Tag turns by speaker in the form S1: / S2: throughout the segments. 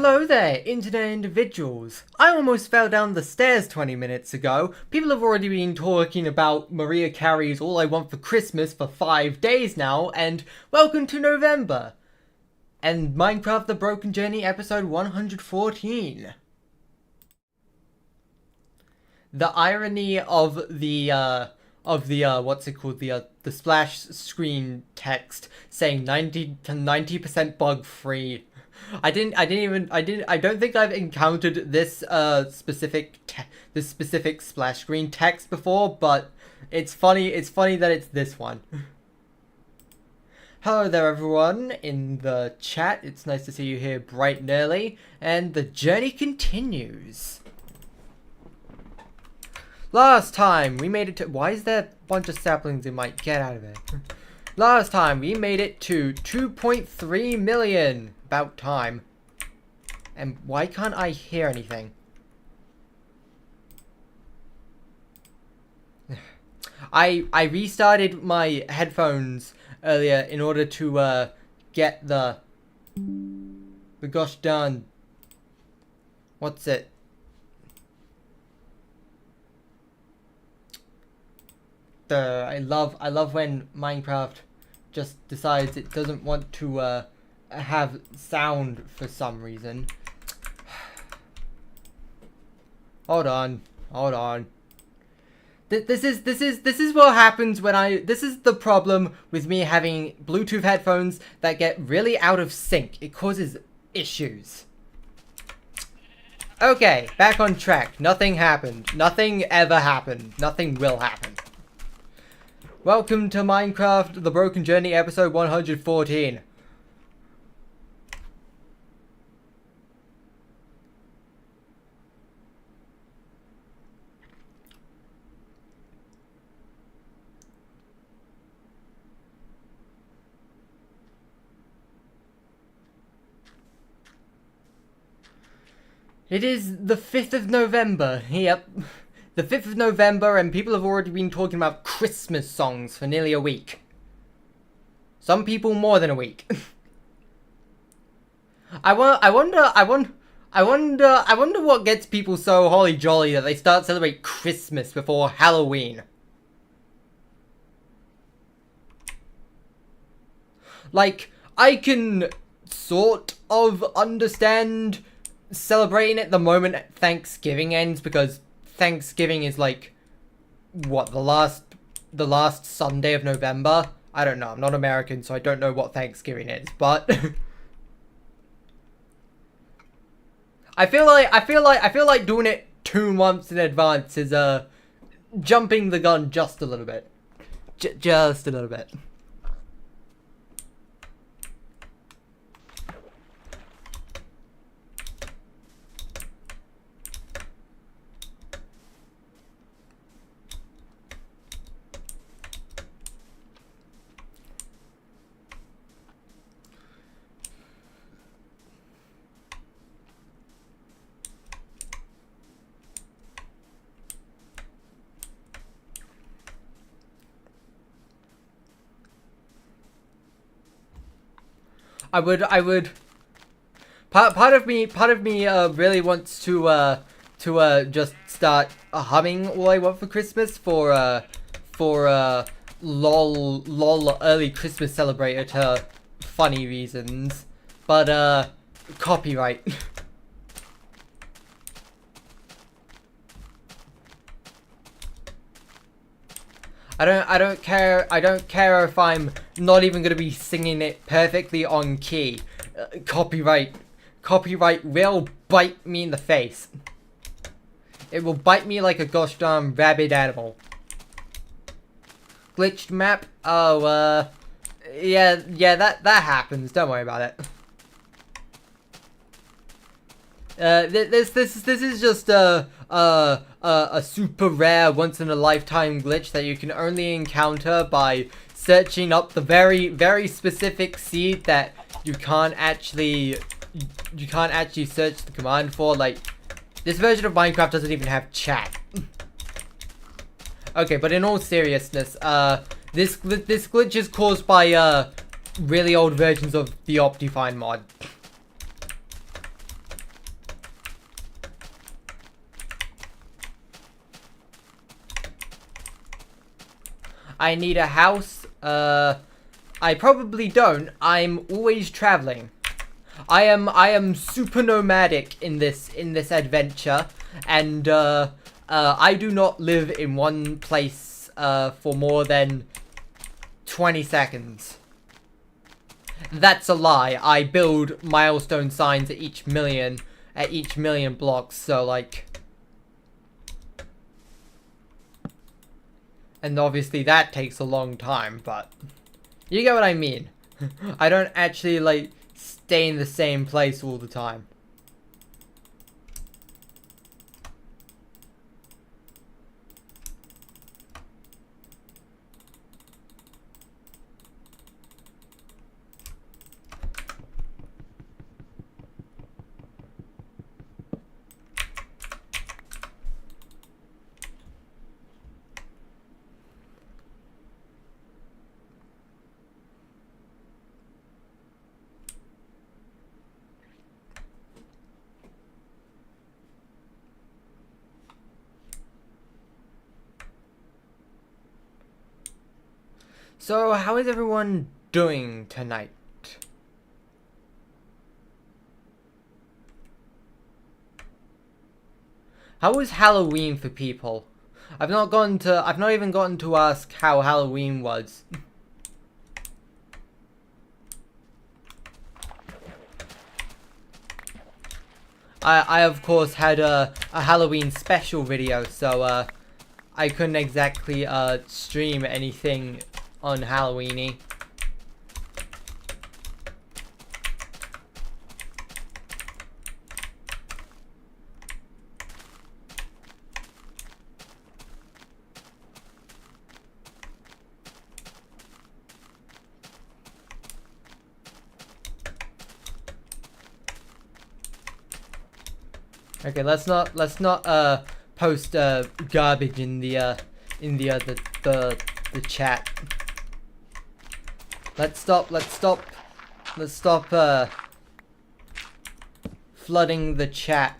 S1: Hello there, internet individuals. I almost fell down the stairs 20 minutes ago. People have already been talking about Mariah Carey's All I Want for Christmas for 5 days now, and welcome to November. And Minecraft The Broken Journey episode 114. The irony of the what's it called, the splash screen text saying 90% bug free. I don't think I've encountered this specific splash screen text before, but it's funny that it's this one. Hello there everyone in the chat. It's nice to see you here bright and early, and the journey continues. Last time we made it to... Why is there a bunch of saplings in my... Get out of there. Last time we made it to 2.3 million. About time. And why can't I hear anything? I restarted my headphones earlier in order to get the gosh darn... What's it? I love when Minecraft just decides it doesn't want to have sound for some reason. Hold on. This is what happens when this is the problem with me having Bluetooth headphones that get really out of sync. It causes issues. Okay, back on track. Nothing happened. Nothing ever happened. Nothing will happen. Welcome to Minecraft The Broken Journey episode 114. It is the 5th of November. Yep. The 5th of November, and people have already been talking about Christmas songs for nearly a week. Some people more than a week. I wonder what gets people so holly jolly that they start celebrating Christmas before Halloween. Like, I can sort of understand celebrating it the moment Thanksgiving ends, because Thanksgiving is like, what, the last Sunday of November? I don't know, I'm not American, so I don't know what Thanksgiving is, but I feel like doing it 2 months in advance is jumping the gun just a little bit. Just a little bit. I would. Part of me really wants to just start humming All I Want for Christmas for lol early Christmas celebrator funny reasons, but copyright. I don't care if I'm not even gonna be singing it perfectly on key. Copyright will bite me in the face. It will bite me like a gosh darn rabid animal. Glitched map? Oh, yeah, that happens. Don't worry about it. This is just a super rare, once in a lifetime glitch that you can only encounter by searching up the very, very specific seed that you can't actually search the command for. Like, this version of Minecraft doesn't even have chat. Okay, but in all seriousness, this glitch is caused by really old versions of the Optifine mod. I need a house. I probably don't. I'm always traveling. I am super nomadic in this adventure, and I do not live in one place for more than 20 seconds. That's a lie. I build milestone signs at each million blocks, so like, and obviously that takes a long time, but you get what I mean. I don't actually like stay in the same place all the time. So, how is everyone doing tonight? How was Halloween for people? I've not even gotten to ask how Halloween was. I of course had a Halloween special video, so I couldn't exactly stream anything on Halloweeny. Okay, let's not post garbage in the chat. Let's stop flooding the chat.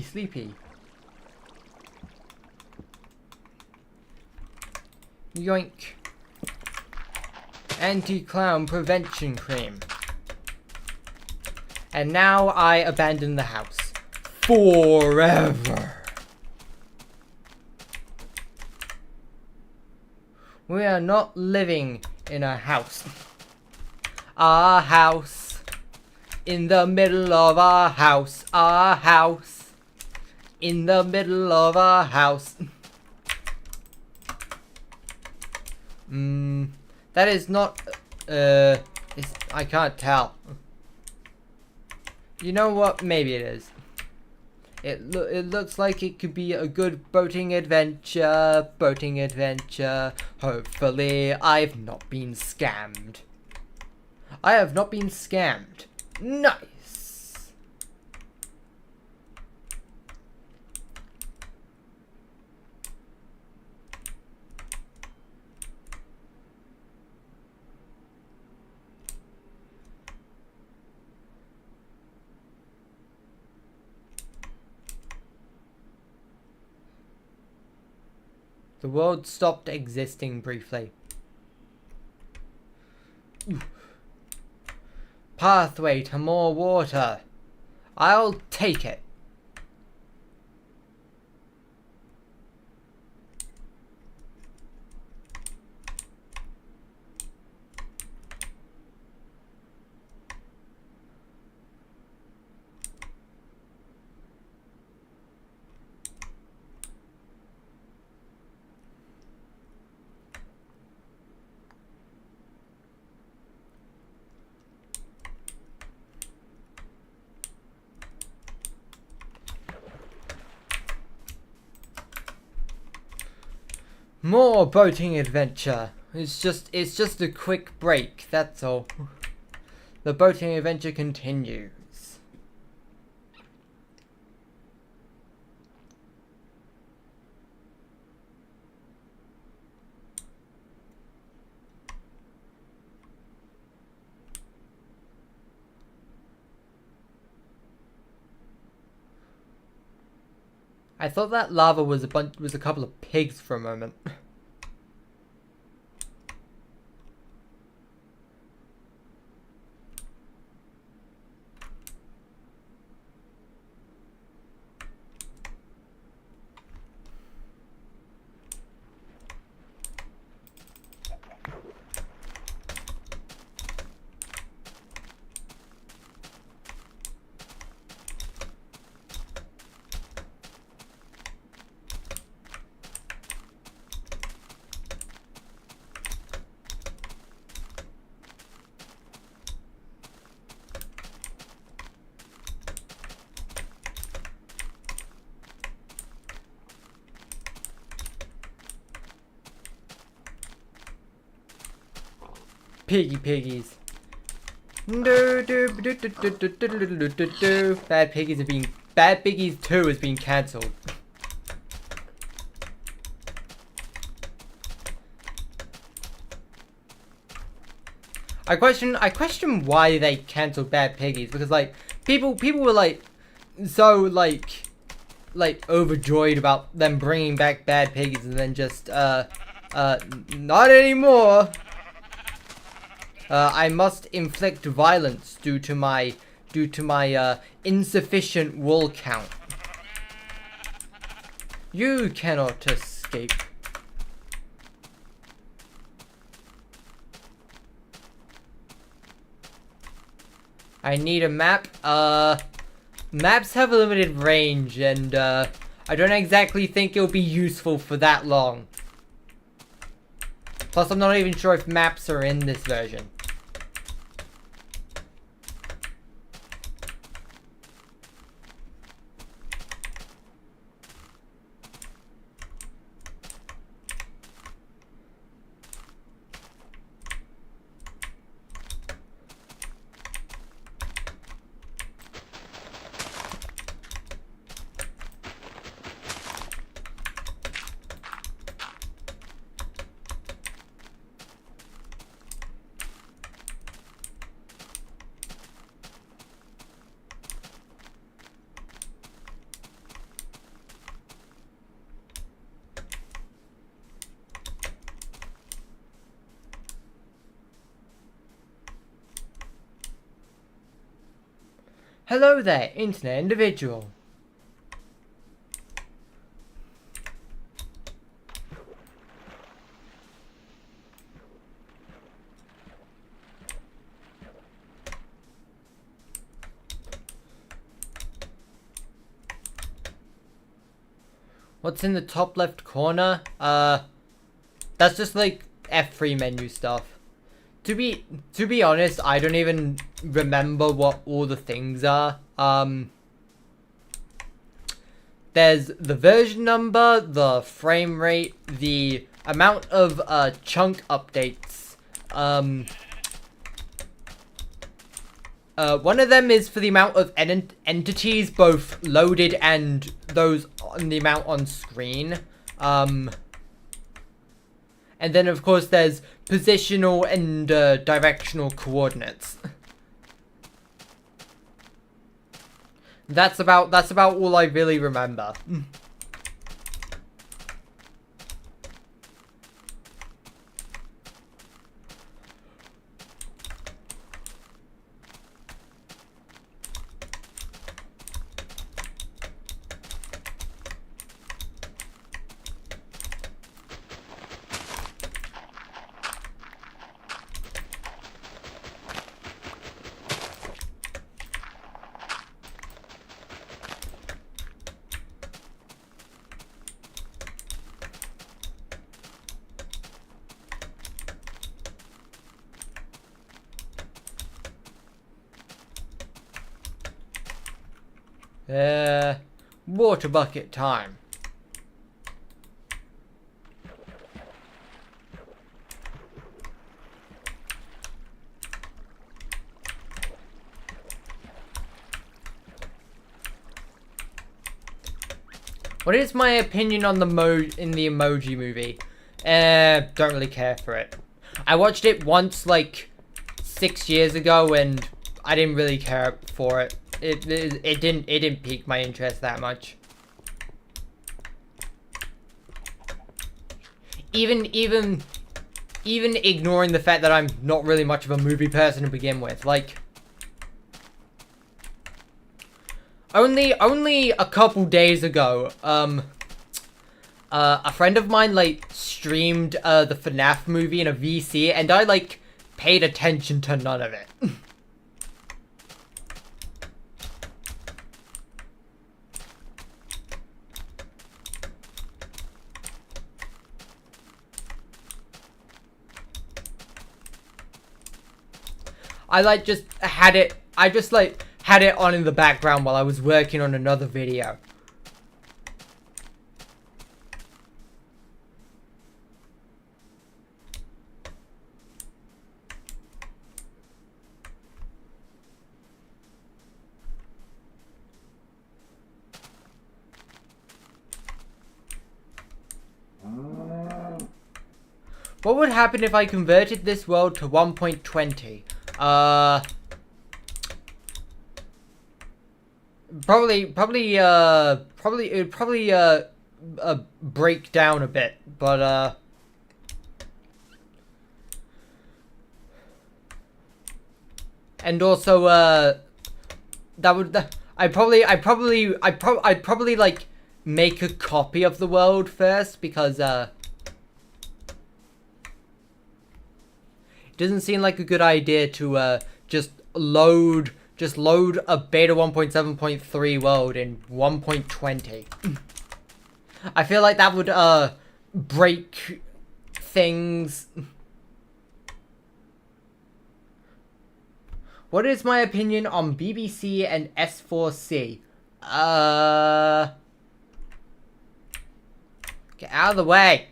S1: Sleepy. Yoink. Anti-clown prevention cream. And now I abandon the house. Forever. We are not living in a house. Our house. In the middle of our house, in the middle of our house. That is not, I can't tell. You know what? Maybe it is. It looks like it could be a good boating adventure. Hopefully, I've not been scammed. I have not been scammed. Nice. The world stopped existing briefly. Ooh. Pathway to more water. I'll take it. More boating adventure. It's just a quick break, that's all. The boating adventure continues. I thought that lava was a couple of pigs for a moment. Piggies. Bad Piggies 2 has been cancelled. I question why they cancelled Bad Piggies, because like people were like so like overjoyed about them bringing back Bad Piggies, and then just not anymore. I must inflict violence due to my insufficient wool count. You cannot escape. I need a map. Maps have a limited range, and I don't exactly think it'll be useful for that long. Plus, I'm not even sure if maps are in this version. Hello there, internet individual. What's in the top left corner? That's just like F3 menu stuff. To be honest, I don't even remember what all the things are. There's the version number, the frame rate, the amount of chunk updates. One of them is for the amount of entities, both loaded and those on the amount on screen. And then, of course, there's positional and directional coordinates. That's about all I really remember. Water bucket time. What is my opinion on the emoji movie? Don't really care for it. I watched it once like 6 years ago and I didn't really care for it. It didn't pique my interest that much. even ignoring the fact that I'm not really much of a movie person to begin with, like, only a couple days ago, a friend of mine, like, streamed, the FNAF movie in a VC, and I, like, paid attention to none of it. I just had it on in the background while I was working on another video. What would happen if I converted this world to 1.20? Probably it would probably break down a bit, but and also that would I'd probably like make a copy of the world first, because it doesn't seem like a good idea to just load a beta 1.7.3 world in 1.20. I feel like that would break things. What is my opinion on BBC and S4C? Get out of the way.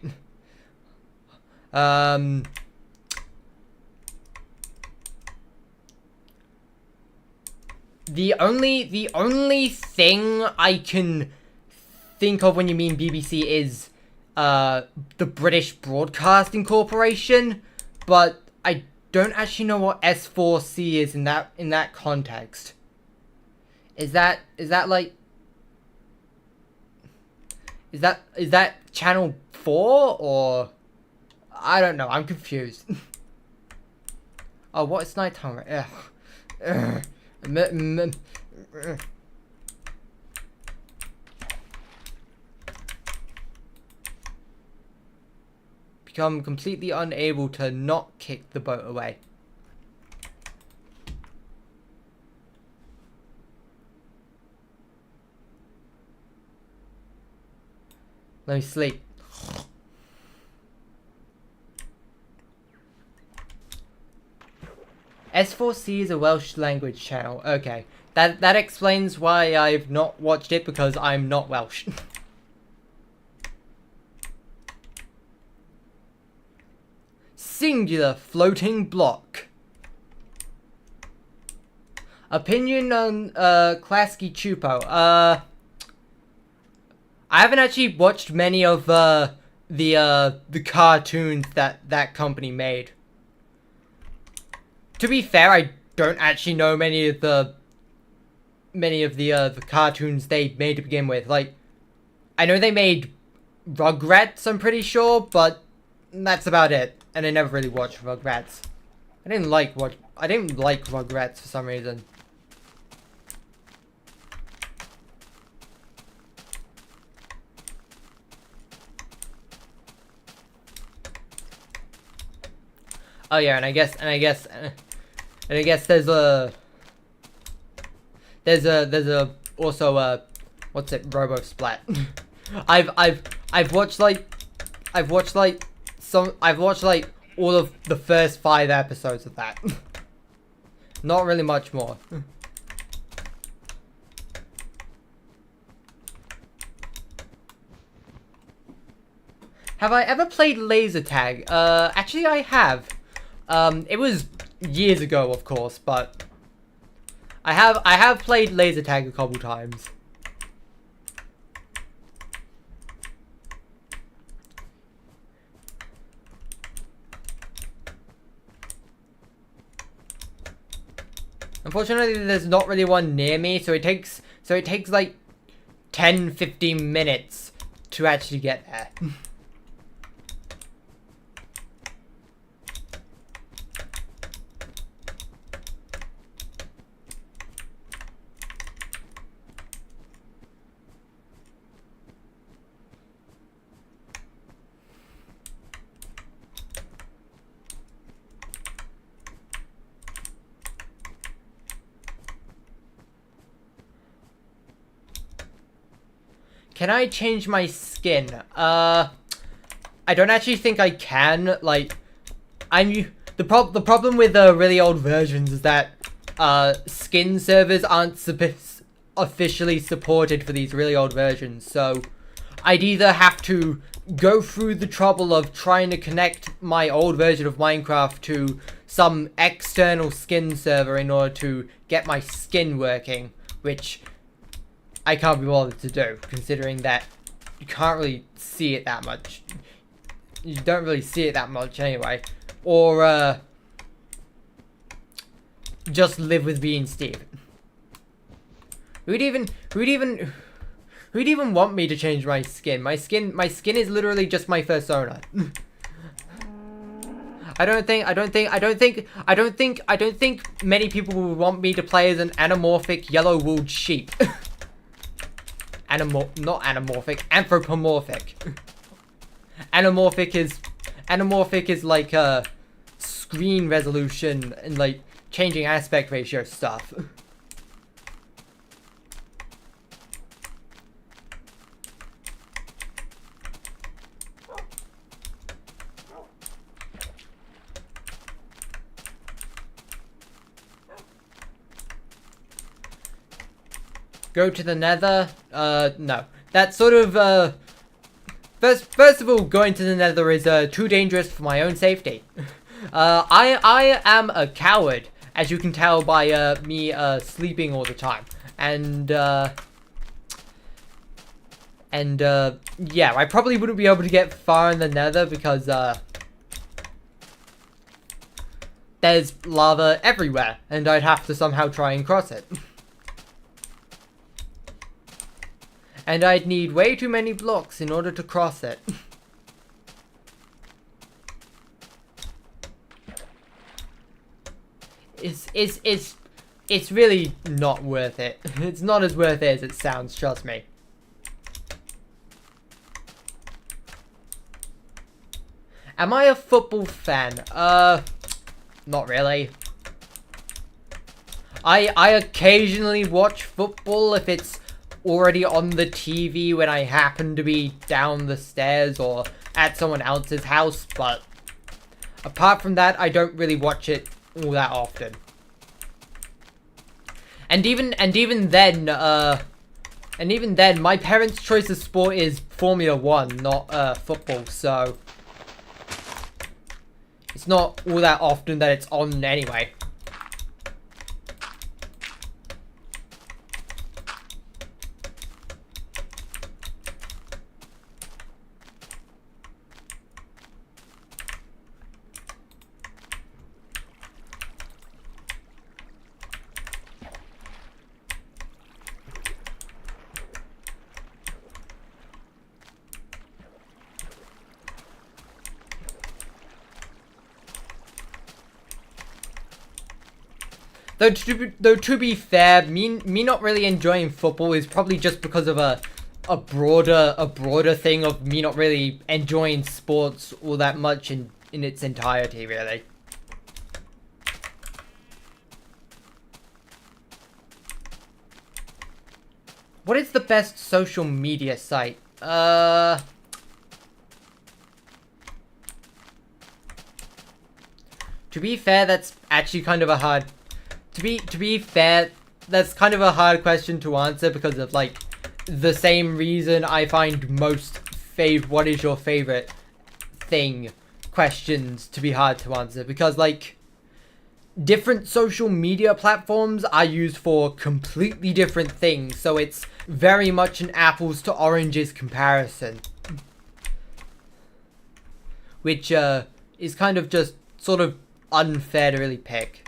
S1: The only thing I can think of when you mean BBC is the British Broadcasting Corporation, but I don't actually know what S4C is in that context. Is that channel 4, or I don't know, I'm confused. Oh, what is nighttime? Ugh. Ugh. Become completely unable to not kick the boat away. Let me sleep. S4C is a Welsh language channel. Okay. That explains why I've not watched it, because I'm not Welsh. Singular floating block. Opinion on Klasky Chupo. I haven't actually watched many of the cartoons that company made. To be fair, I don't actually know many of the cartoons they made to begin with. Like, I know they made Rugrats, I'm pretty sure, but that's about it. And I never really watched Rugrats. I didn't like Rugrats for some reason. Oh yeah, and I guess there's also what's it, Robo Splat. I've watched all of the first 5 episodes of that. Not really much more. Have I ever played laser tag? Actually I have. It was years ago, of course, but I have played laser tag a couple times. Unfortunately, there's not really one near me, so it takes like 10-15 minutes to actually get there. Can I change my skin? I don't actually think I can. Like, the problem with really old versions is that skin servers aren't officially supported for these really old versions. So I'd either have to go through the trouble of trying to connect my old version of Minecraft to some external skin server in order to get my skin working, which I can't be bothered to do, considering that you can't really see it that much. You don't really see it that much anyway. Or, just live with being Steve. Who'd even want me to change my skin? My skin is literally just my persona. I don't think many people would want me to play as an anamorphic yellow-wooled sheep. Not anamorphic, anthropomorphic. Anamorphic is like screen resolution and like changing aspect ratio stuff. Go to the nether? No. That's sort of, First of all, going to the nether is, too dangerous for my own safety. I am a coward, as you can tell by, me, sleeping all the time. And, yeah, I probably wouldn't be able to get far in the nether because, there's lava everywhere, and I'd have to somehow try and cross it. And I'd need way too many blocks in order to cross it. It's really not worth it. It's not as worth it as it sounds, trust me. Am I a football fan? Not really. I occasionally watch football if it's already on the TV when I happen to be down the stairs or at someone else's house, but apart from that, I don't really watch it all that often. And even then, my parents' choice of sport is Formula 1, not football, so it's not all that often that it's on anyway. Though to be fair, me not really enjoying football is probably just because of a broader thing of me not really enjoying sports all that much in its entirety, really. What is the best social media site? To be fair, that's actually kind of a hard... To be fair, that's kind of a hard question to answer because of, like, the same reason I find most what is your favorite thing questions to be hard to answer. Because, like, different social media platforms are used for completely different things. So it's very much an apples to oranges comparison. Which, is kind of just sort of unfair to really pick.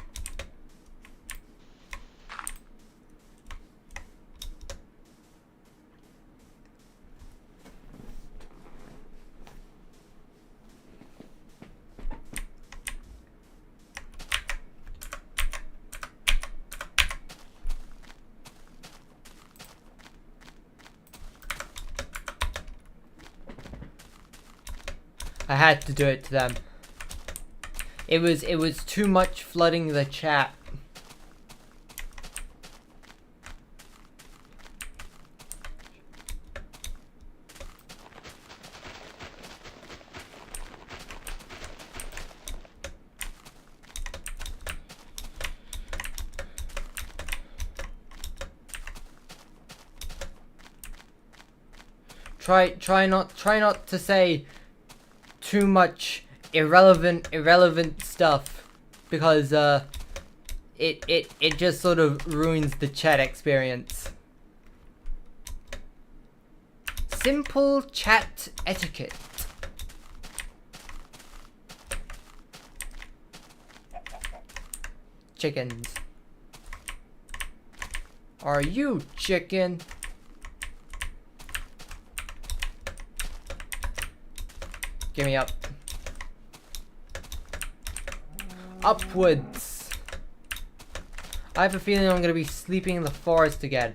S1: I had to do it to them. It was too much flooding the chat. try not to say too much irrelevant stuff, because it just sort of ruins the chat experience. Simple chat etiquette. Chickens. Are you chicken? Give me up. Upwards. I have a feeling I'm gonna be sleeping in the forest again.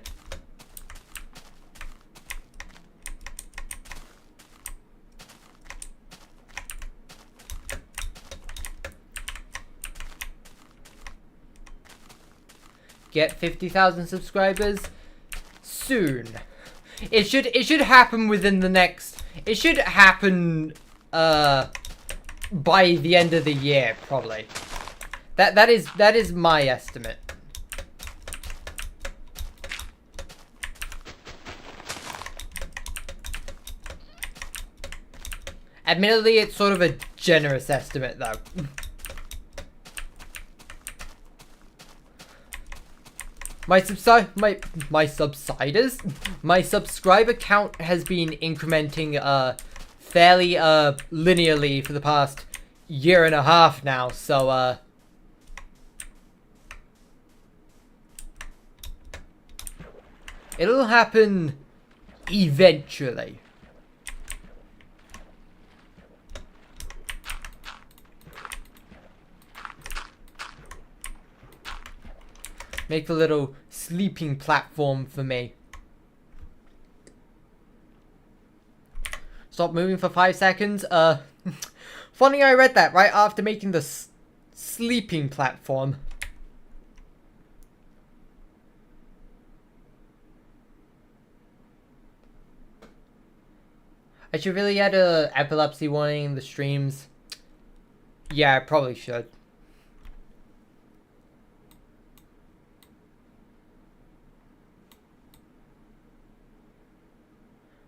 S1: Get 50,000 subscribers soon. It should happen within the next. It should happen by the end of the year, probably. That is my estimate. Admittedly, it's sort of a generous estimate, though. My subscriber count has been incrementing fairly linearly for the past year and a half now, so it'll happen eventually. Make a little sleeping platform for me. Stop moving for 5 seconds. Funny I read that right after making the sleeping platform. I should really add a epilepsy warning in the streams. Yeah, I probably should.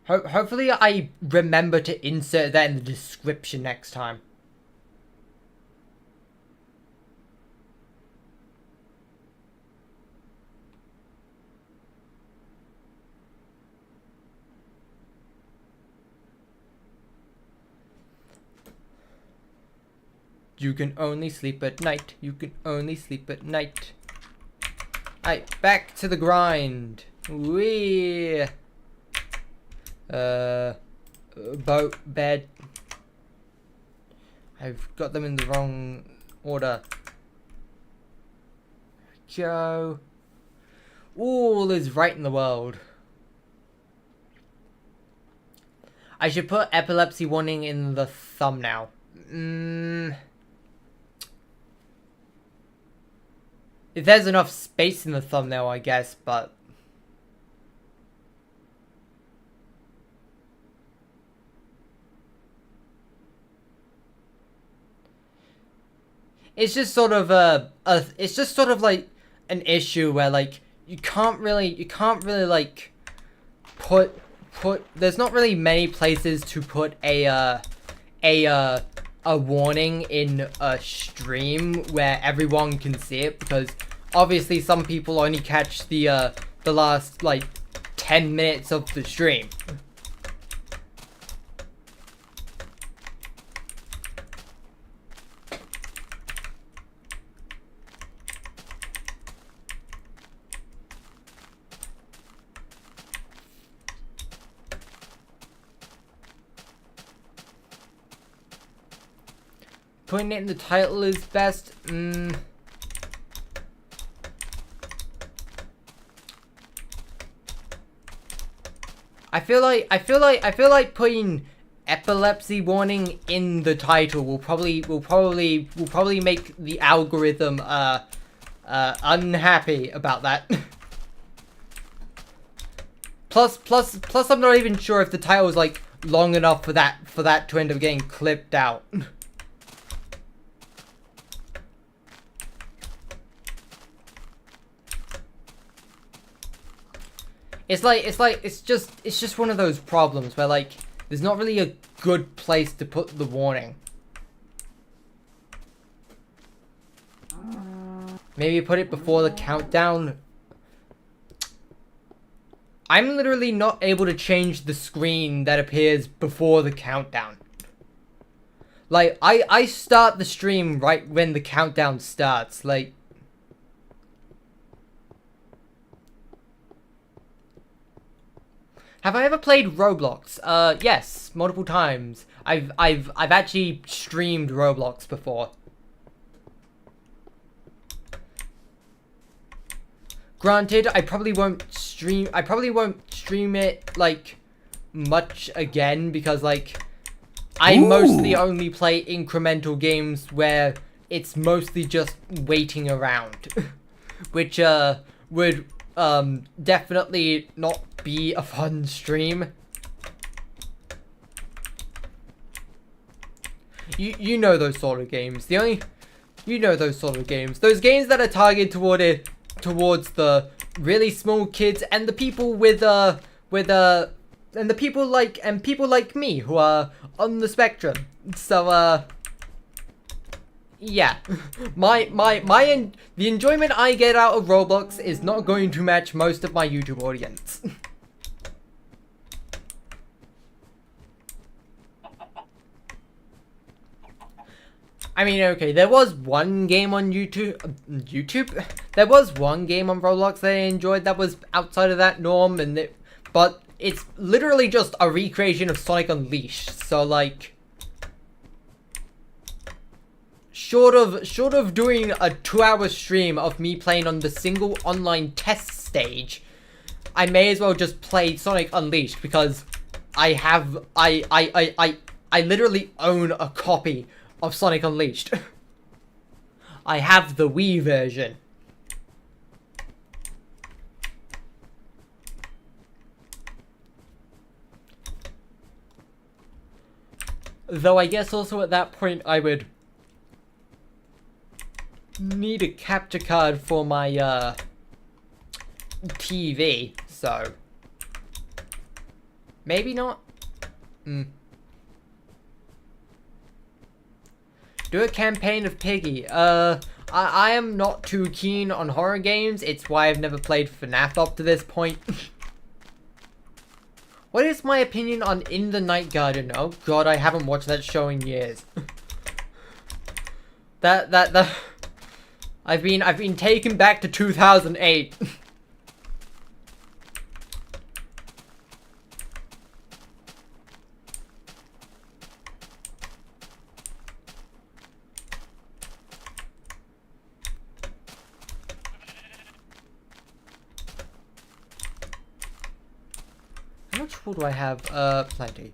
S1: Hopefully I remember to insert that in the description next time. You can only sleep at night. You can only sleep at night. Alright, back to the grind. Wee. Boat, bed. I've got them in the wrong order. Go. All is right in the world. I should put epilepsy warning in the thumbnail. If there's enough space in the thumbnail, I guess, but it's just sort of it's just sort of like an issue where like you can't really like put there's not really many places to put a warning in a stream where everyone can see it, because obviously some people only catch the last like 10 minutes of the stream. Putting it in the title is best. I feel like putting epilepsy warning in the title will probably make the algorithm unhappy about that. Plus I'm not even sure if the title is like long enough for that to end up getting clipped out. it's just one of those problems where like there's not really a good place to put the warning. Maybe put it before the countdown. I'm literally not able to change the screen that appears before the countdown. Like, I start the stream right when the countdown starts, like... Have I ever played Roblox? Yes, multiple times. I've actually streamed Roblox before. Granted, I probably won't stream it, like, much again, because, like, I mostly only play incremental games where it's mostly just waiting around. Which, would, definitely not be a fun stream. You know those sort of games. You know those sort of games. Those games that are targeted towards the really small kids and the people and the people like me who are on the spectrum. So yeah. The enjoyment I get out of Roblox is not going to match most of my YouTube audience. I mean, okay, there was one game on YouTube? There was one game on Roblox that I enjoyed that was outside of that norm, but it's literally just a recreation of Sonic Unleashed, so like... Short of doing a 2-hour stream of me playing on the single online test stage, I may as well just play Sonic Unleashed, because I literally own a copy of Sonic Unleashed. I have the Wii version. Though I guess also at that point I would need a capture card for my TV, so maybe not. Do a campaign of Piggy. I am not too keen on horror games. It's why I've never played FNAF up to this point. What is my opinion on In the Night Garden? Oh god, I haven't watched that show in years. I've been taken back to 2008. How much wool do I have? Plenty.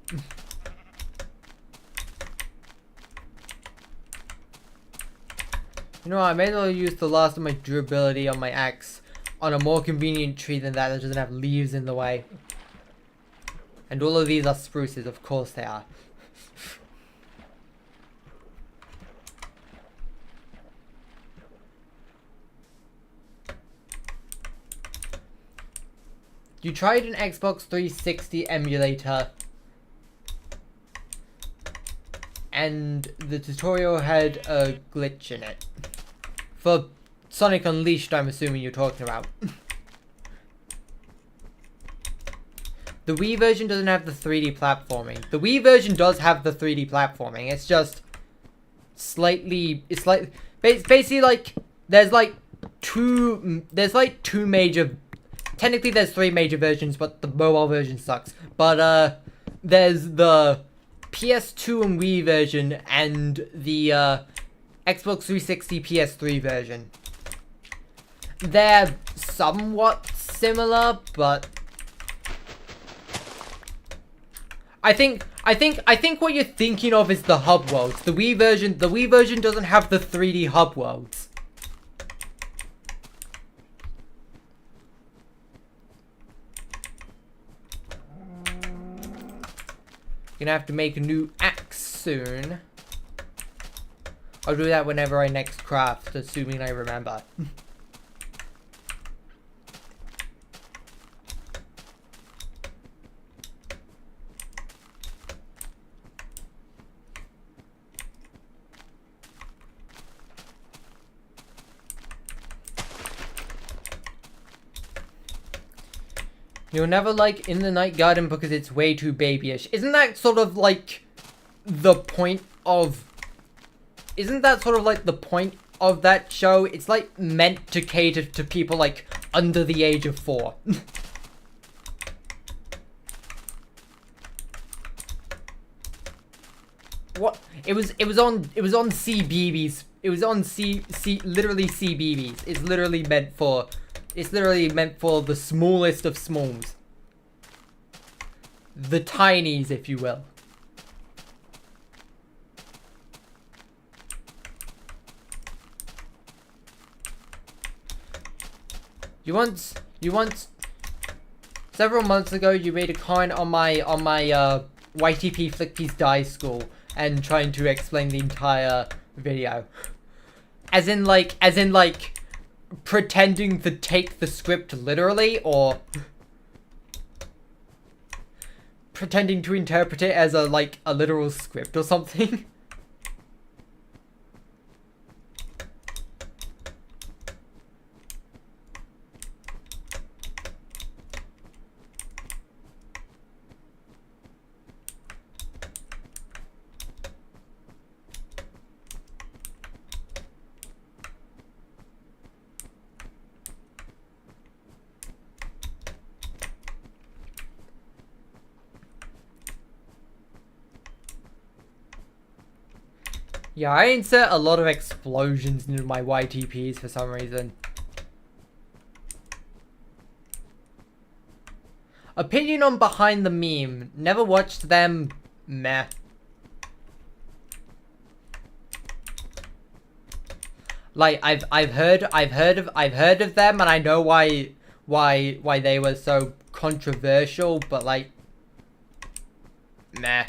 S1: You know what, I may as well use the last of my durability on my axe on a more convenient tree than that doesn't have leaves in the way. And all of these are spruces, of course they are. You tried an Xbox 360 emulator and the tutorial had a glitch in it. For Sonic Unleashed, I'm assuming you're talking about. The Wii version doesn't have the 3D platforming. The Wii version does have the 3D platforming. It's just slightly, basically like there's two major, technically there's 3 major versions, but the mobile version sucks. But there's the PS2 and Wii version and the Xbox 360 PS3 version. They're somewhat similar, but I think what you're thinking of is the hub worlds. The Wii version doesn't have the 3D hub worlds. Gonna have to make a new axe soon. I'll do that whenever I next craft, assuming I remember. You'll never like In the Night Garden because it's way too babyish. Isn't that sort of like the point of... Isn't that sort of like the point of that show? It's like meant to cater to people like under the age of 4. What? It was on CBeebies. It was on literally CBeebies. It's literally meant for the smallest of smalls. The tinies, if you will. You once several months ago you made a comment on my YTP Flickpiece Die School and trying to explain the entire video. As in like pretending to take the script literally, or pretending to interpret it as a literal script or something. Yeah, I insert a lot of explosions into my YTPs for some reason. Opinion on Behind the Meme. Never watched them. Meh. Like I've heard of them, and I know why they were so controversial, but like, meh.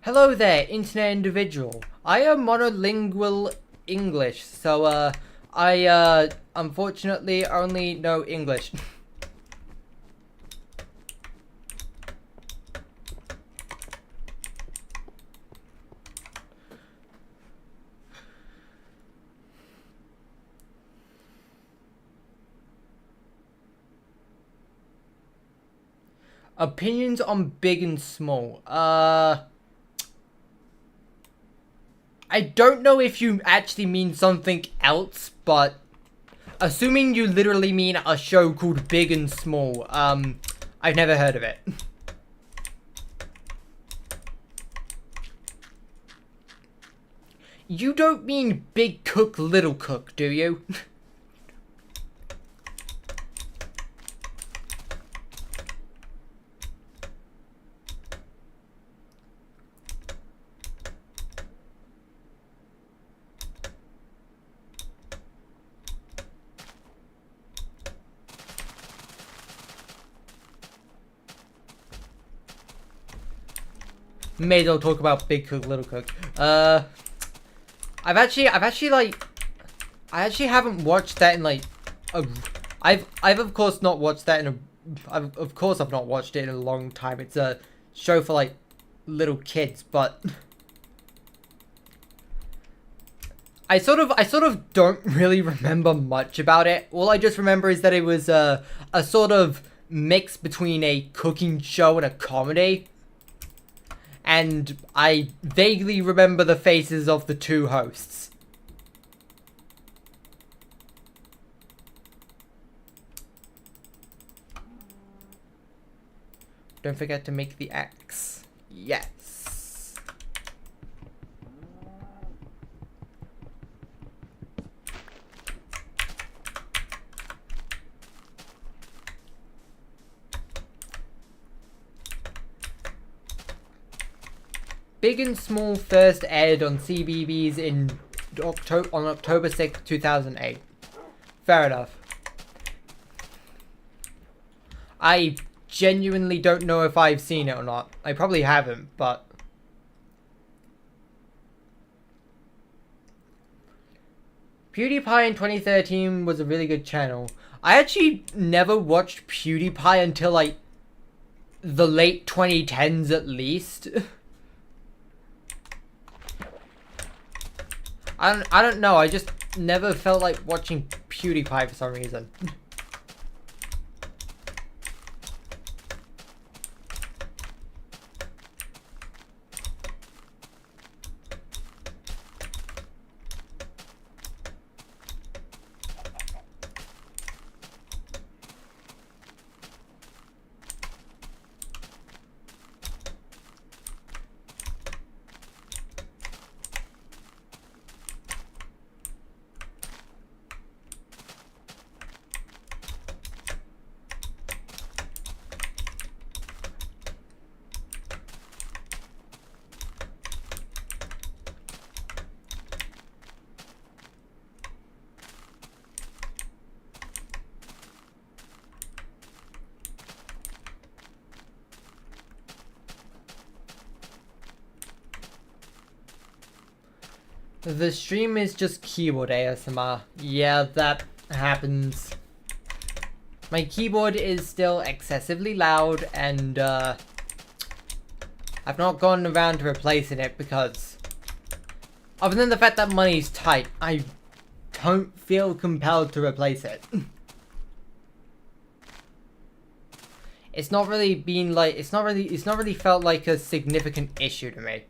S1: Hello there, internet individual. I am monolingual English, so I unfortunately only know English. Opinions on big and small. I don't know if you actually mean something else, but assuming you literally mean a show called Big and Small, I've never heard of it. You don't mean Big Cook, Little Cook, do you? May as well talk about Big Cook, Little Cook. I actually haven't watched that in like I've of course not watched that in a I've not watched it in a long time. It's a show for like little kids, but I sort of don't really remember much about it. All I just remember is that it was a sort of mix between a cooking show and a comedy. And I vaguely remember the faces of the two hosts. Don't forget to make the X. Yes. Big and Small first aired on CBeebies on October 6th, 2008. Fair enough. I genuinely don't know if I've seen it or not. I probably haven't, but... PewDiePie in 2013 was a really good channel. I actually never watched PewDiePie until, like, the late 2010s at least. I don't know, I just never felt like watching PewDiePie for some reason. The stream is just keyboard ASMR. Yeah, that happens. My keyboard is still excessively loud, and I've not gone around to replacing it because, other than the fact that money's tight, I don't feel compelled to replace it. It's not really been like, it's not really felt like a significant issue to me.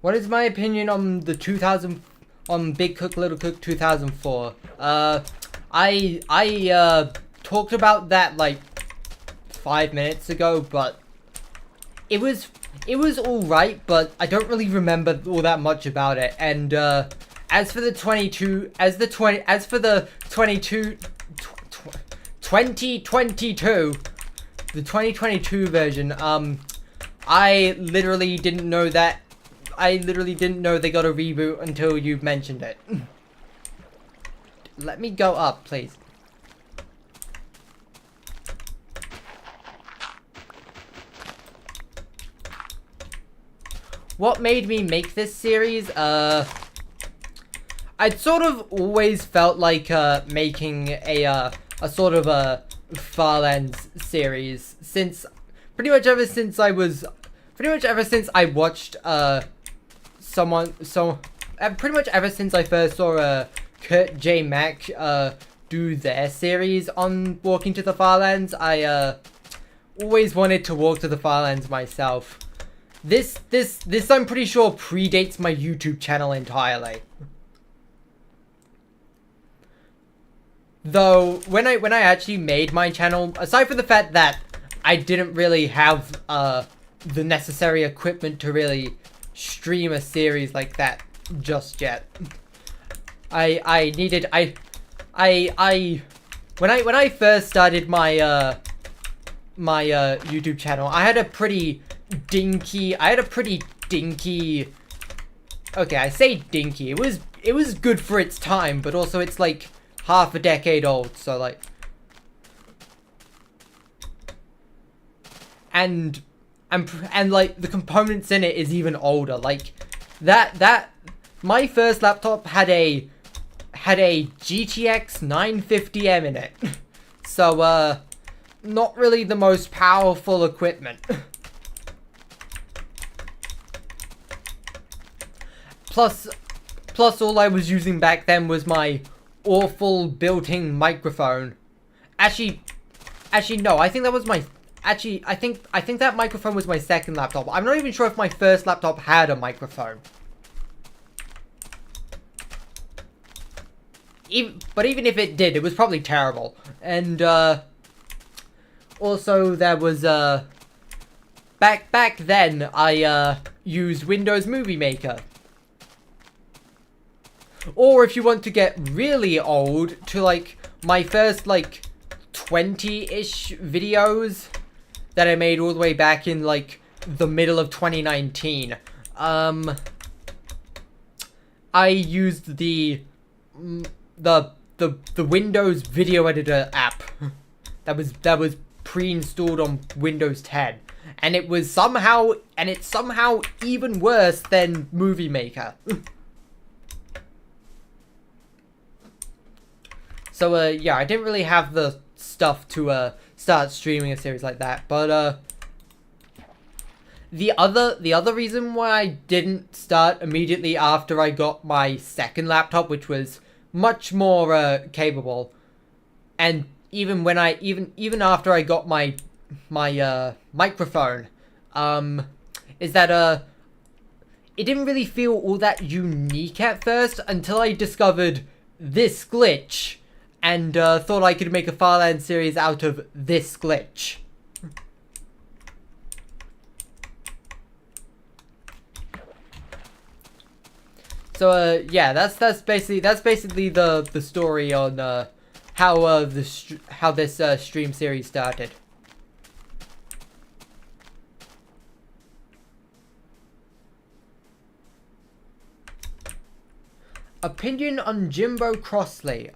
S1: What is my opinion on the Big Cook Little Cook 2004? I talked about that like 5 minutes ago, but it was alright, but I don't really remember all that much about it. And as for the 2022 version, I literally didn't know that. I literally didn't know they got a reboot until you mentioned it. Let me go up, please. What made me make this series? I'd sort of always felt like making a sort of a Farlands series since pretty much ever since I watched pretty much ever since I first saw Kurt J. Mack do their series on Walking to the Farlands. I always wanted to walk to the Farlands myself. This I'm pretty sure predates my YouTube channel entirely. Though when I actually made my channel, aside from the fact that I didn't really have the necessary equipment to really stream a series like that just yet. When I first started my my YouTube channel, I had a pretty dinky, okay, I say dinky, it was good for its time, but also it's like half a decade old, so like, and like the components in it is even older. Like my first laptop had a GTX 950M in it. So not really the most powerful equipment. Plus all I was using back then was my awful built-in microphone. Actually no, I think that was my I think that microphone was my second laptop. I'm not even sure if my first laptop had a microphone. But even if it did, it was probably terrible. And also there was back then I used Windows Movie Maker. Or if you want to get really old, to like my first like 20-ish videos that I made all the way back in like the middle of 2019. I used the Windows video editor app that was pre-installed on Windows 10, and it's somehow even worse than Movie Maker. So yeah, I didn't really have the stuff to start streaming a series like that, but the other reason why I didn't start immediately after I got my second laptop, which was much more capable, and even after I got my microphone, is that it didn't really feel all that unique at first until I discovered this glitch, and thought I could make a Farland series out of this glitch. So yeah, that's basically the story on how this stream series started. Opinion on Jimbo Crossley.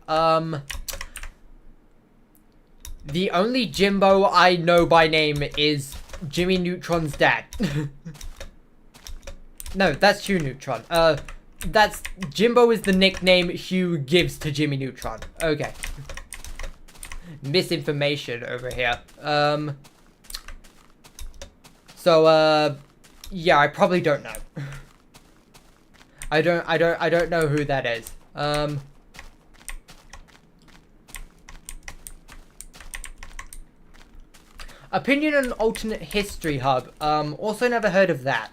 S1: The only Jimbo I know by name is Jimmy Neutron's dad. No, that's Hugh Neutron. That's Jimbo is the nickname Hugh gives to Jimmy Neutron. Okay. Misinformation over here. So yeah, I probably don't know. I don't know who that is. Opinion on alternate history hub. Also never heard of that.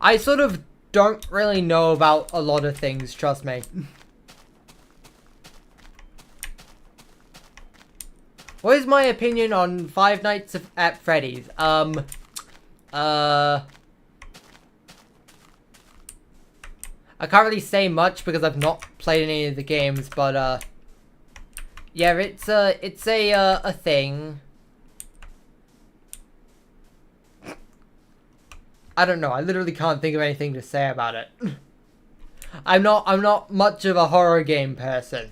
S1: I sort of don't really know about a lot of things, trust me. What is my opinion on Five Nights at Freddy's? I can't really say much because I've not played any of the games, but yeah, it's a thing. I don't know. I literally can't think of anything to say about it. I'm not much of a horror game person.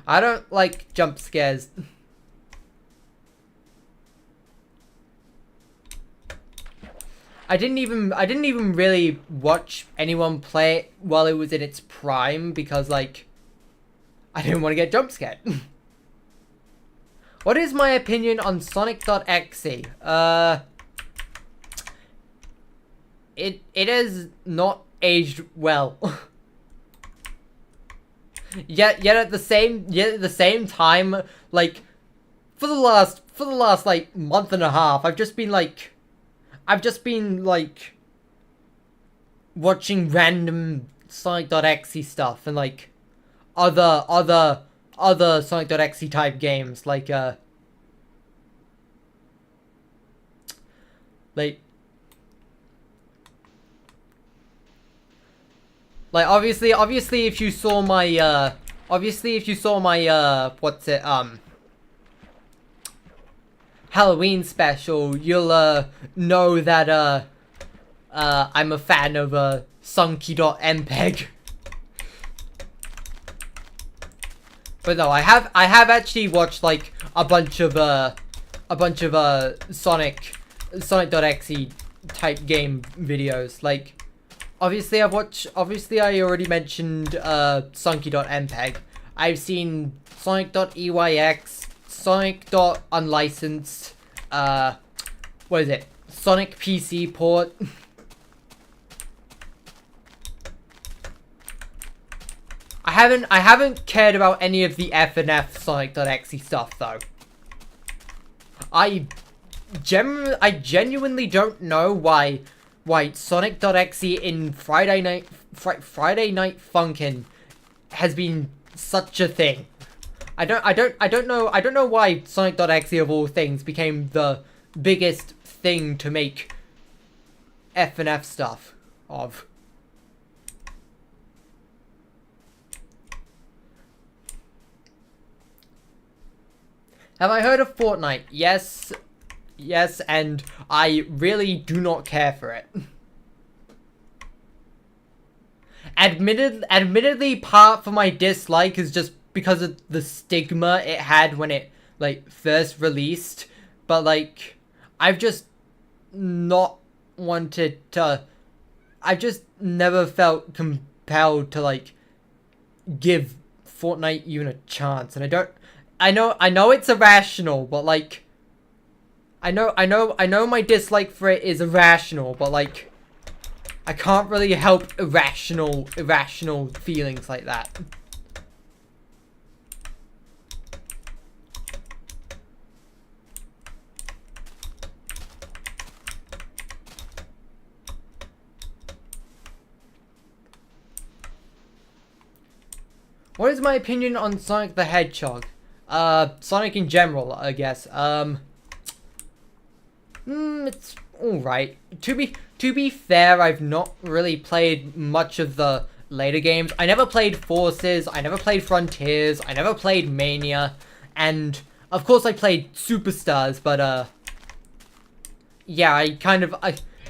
S1: I don't like jump scares. I didn't even really watch anyone play it while it was in its prime because like I didn't want to get jump scared. What is my opinion on Sonic.exe? It has not aged well. yet at the same time, like for the last like month and a half, I've just been watching random Sonic.exe stuff and like other Sonic.exe type games like obviously if you saw my what's it Halloween special, you'll know that I'm a fan of Sunky.mpeg. But no, I have actually watched like a bunch of Sonic.exe type game videos. Like obviously I already mentioned Sunky.mpeg. I've seen Sonic.eyx, Sonic.unlicensed, what is it? Sonic PC port. I haven't cared about any of the FNF Sonic.exe stuff though. I genuinely don't know why Sonic.exe in Friday Night Funkin' has been such a thing. I don't know why Sonic.exe of all things became the biggest thing to make FNF stuff of. Have I heard of Fortnite? Yes. Yes, and I really do not care for it. Admittedly, part for my dislike is just because of the stigma it had when it, like, first released. But, like, I've just not wanted to... I've just never felt compelled to, like, give Fortnite even a chance. And I know it's irrational, but, like... I know my dislike for it is irrational, but, like... I can't really help irrational feelings like that. What is my opinion on Sonic the Hedgehog? Sonic in general, I guess. It's alright. To be fair, I've not really played much of the later games. I never played Forces, I never played Frontiers, I never played Mania, and of course I played Superstars, but yeah,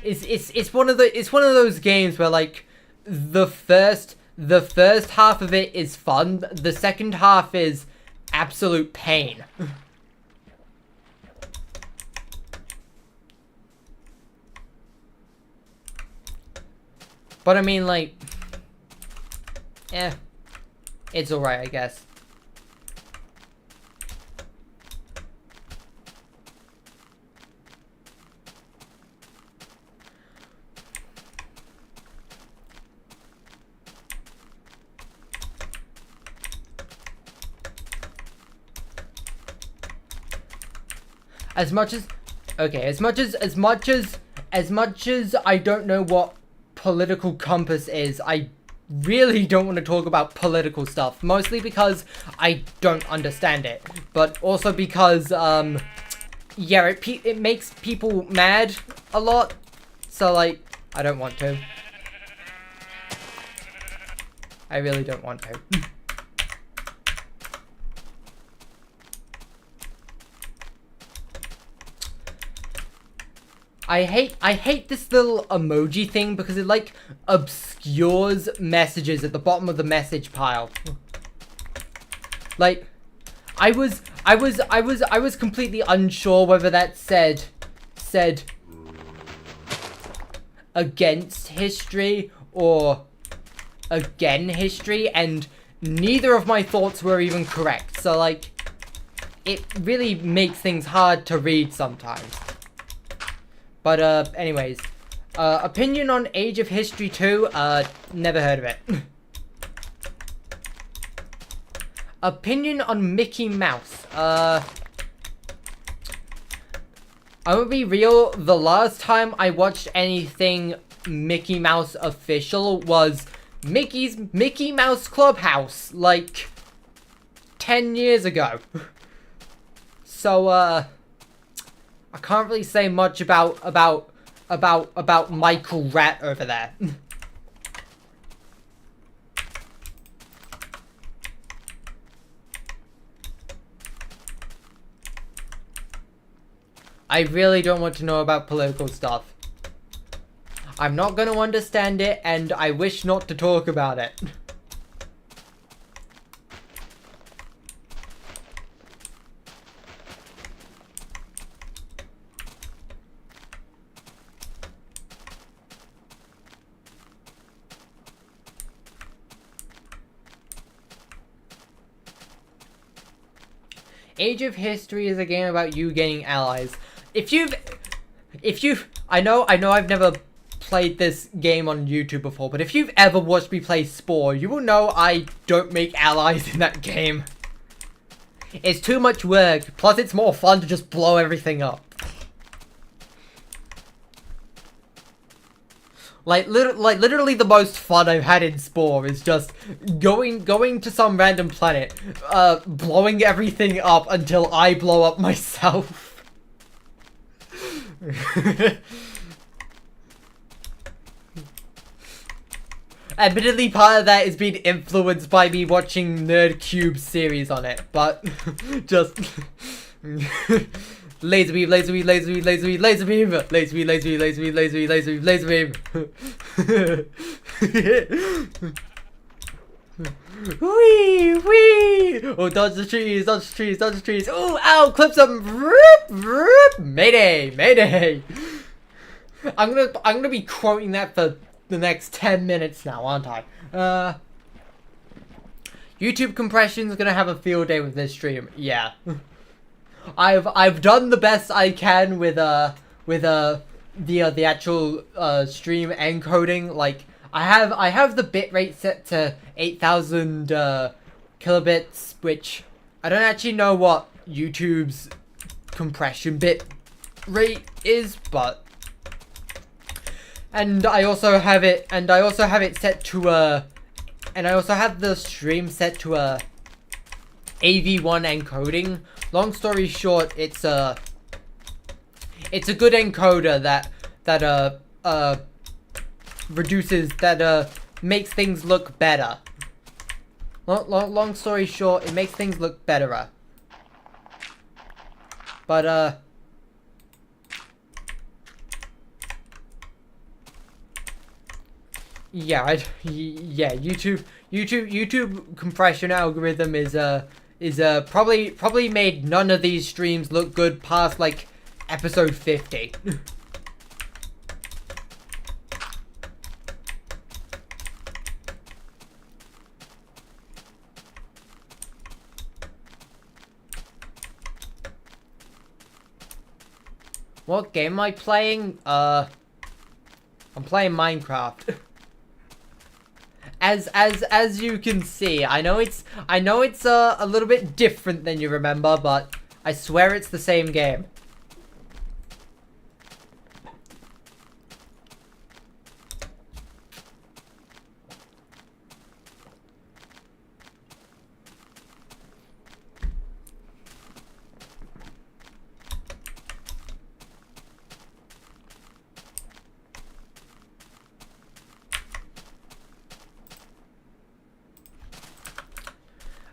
S1: it's one of those games where, like, the first half of it is fun, the second half is absolute pain. But I mean, like, it's alright, I guess. As much as I don't know what political compass is, I really don't want to talk about political stuff, mostly because I don't understand it, but also because yeah, it makes people mad a lot, so, like, I don't want to. I really don't want to. I hate this little emoji thing because it, like, obscures messages at the bottom of the message pile. Like, I was completely unsure whether that said against history or again history, and neither of my thoughts were even correct. So, like, it really makes things hard to read sometimes. But, anyways, opinion on Age of History 2, never heard of it. Opinion on Mickey Mouse, I'm gonna be real, the last time I watched anything Mickey Mouse official was Mickey Mouse Clubhouse, like, 10 years ago. So, I can't really say much about Michael Rat over there. I really don't want to know about political stuff. I'm not going to understand it, and I wish not to talk about it. Age of History is a game about you gaining allies. I know I've never played this game on YouTube before, but if you've ever watched me play Spore, you will know I don't make allies in that game. It's too much work, plus it's more fun to just blow everything up. Like literally the most fun I've had in Spore is just going to some random planet, blowing everything up until I blow up myself. Admittedly, part of that is being influenced by me watching NerdCube's series on it, but just Laser beam, laser beam, laser beam, laser beam, laser beam, laser beam, laser beam, laser beam, laser beam, laser beam, laser beam. Wee, wee! Oh, dodge the trees, dodge the trees, dodge the trees. Oh, ow, clip some. Mayday, mayday. I'm gonna be quoting that for the next 10 minutes now, aren't I? YouTube compression's gonna have a field day with this stream. Yeah. I've done the best I can with the actual stream encoding. Like I have the bitrate set to 8,000 kilobits, which I don't actually know what YouTube's compression bit rate is, but and I also have it set to and I also have the stream set to AV1 encoding. Long story short, it's a good encoder that reduces, makes things look better. Long story short, it makes things look betterer. But yeah, YouTube compression algorithm is probably made none of these streams look good past like episode 50. What game am I playing? I'm playing Minecraft. As you can see, I know it's a little bit different than you remember, but I swear it's the same game.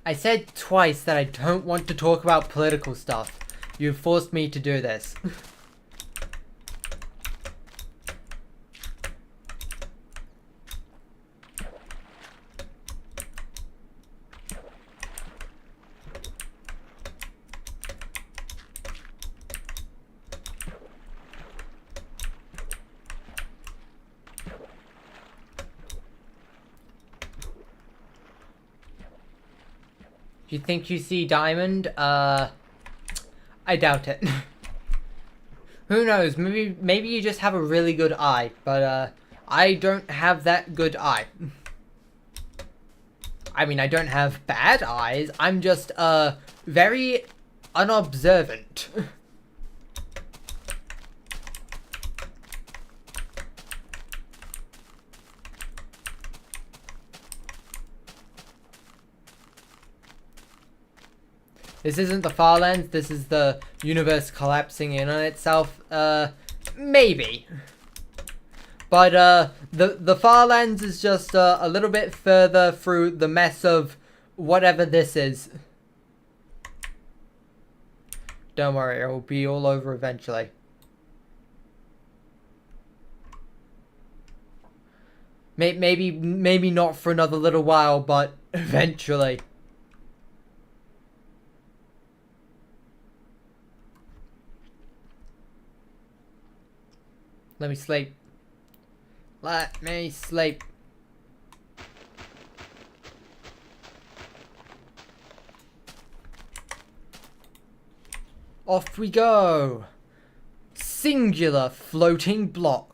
S1: I said twice that I don't want to talk about political stuff. You forced me to do this. You think you see diamond? I doubt it. Who knows? Maybe you just have a really good eye, but I don't have that good eye. I mean, I don't have bad eyes. I'm just very unobservant. This isn't the Farlands, this is the universe collapsing in on itself. Maybe. But, the Farlands is just a little bit further through the mess of whatever this is. Don't worry, it will be all over eventually. Maybe not for another little while, but eventually. Let me sleep. Let me sleep. Off we go. Singular floating block.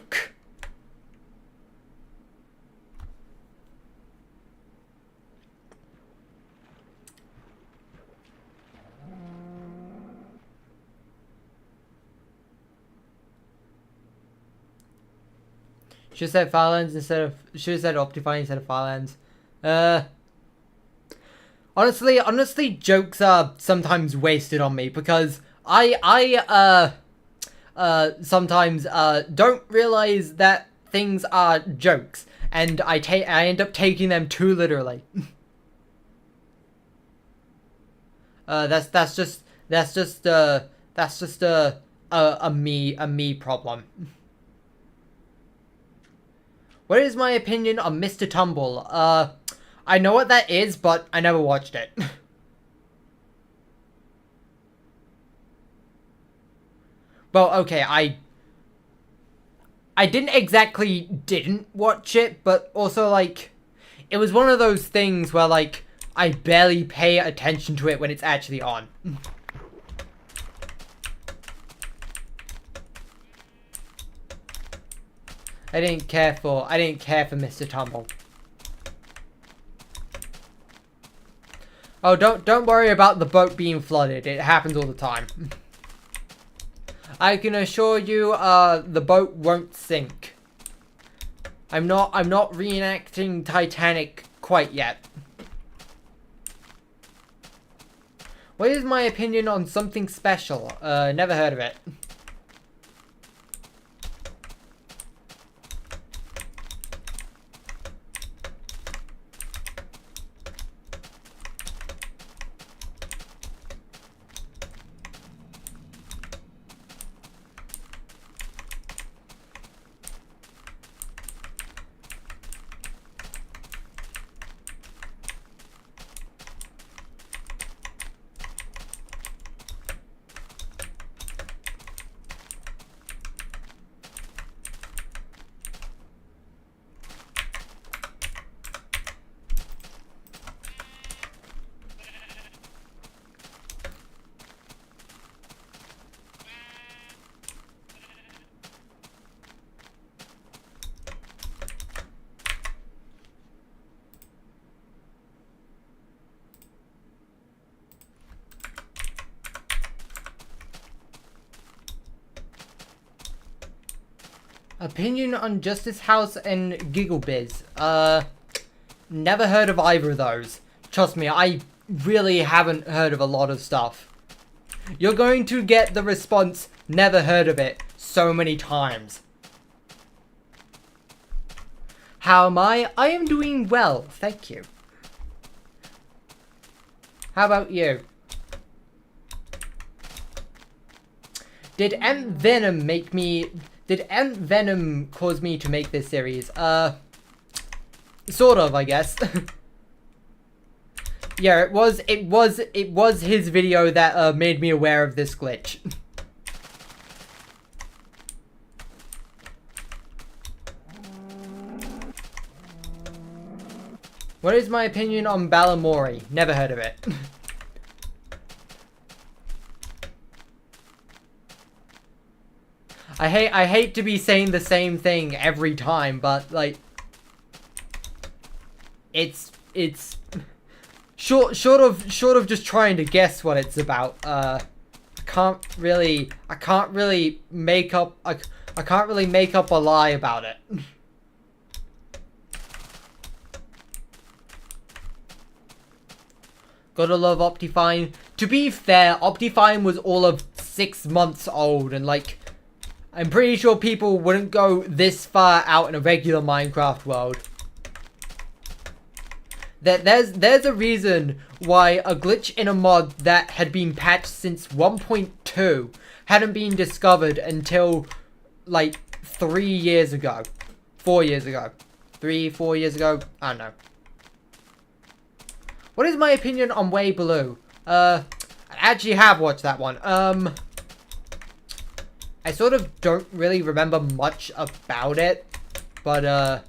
S1: Should have said Farlands instead of, should have said optifine instead of Farlands. Honestly, jokes are sometimes wasted on me because I sometimes don't realize that things are jokes, and I end up taking them too literally. That's That's just a me problem. What is my opinion on Mr. Tumble? I know what that is, but I never watched it. Well, okay, I didn't watch it, but also, like, it was one of those things where, like, I barely pay attention to it when it's actually on. I didn't care for Mr. Tumble. Oh, don't worry about the boat being flooded. It happens all the time. I can assure you, the boat won't sink. I'm not reenacting Titanic quite yet. What is my opinion on something special? Never heard of it. Opinion on Justice House and Gigglebiz. Never heard of either of those. Trust me, I really haven't heard of a lot of stuff. You're going to get the response, never heard of it, so many times. How am I? I am doing well, thank you. How about you? Did M Venom make me... Did M Venom cause me to make this series? Sort of, I guess. Yeah, it was his video that made me aware of this glitch. What is my opinion on Balamori? Never heard of it. I hate to be saying the same thing every time, but like it's short of just trying to guess what it's about. I can't really make up a lie about it. Gotta love Optifine. To be fair, Optifine was all of 6 months old, and like, I'm pretty sure people wouldn't go this far out in a regular Minecraft world. There's a reason why a glitch in a mod that had been patched since 1.2 hadn't been discovered until like 3 years ago. 4 years ago. 4 years ago? I don't know. What is my opinion on Way Blue? I actually have watched that one. I sort of don't really remember much about it, but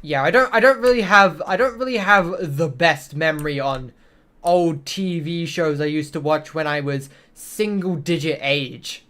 S1: yeah, I don't really have the best memory on old TV shows I used to watch when I was single-digit age.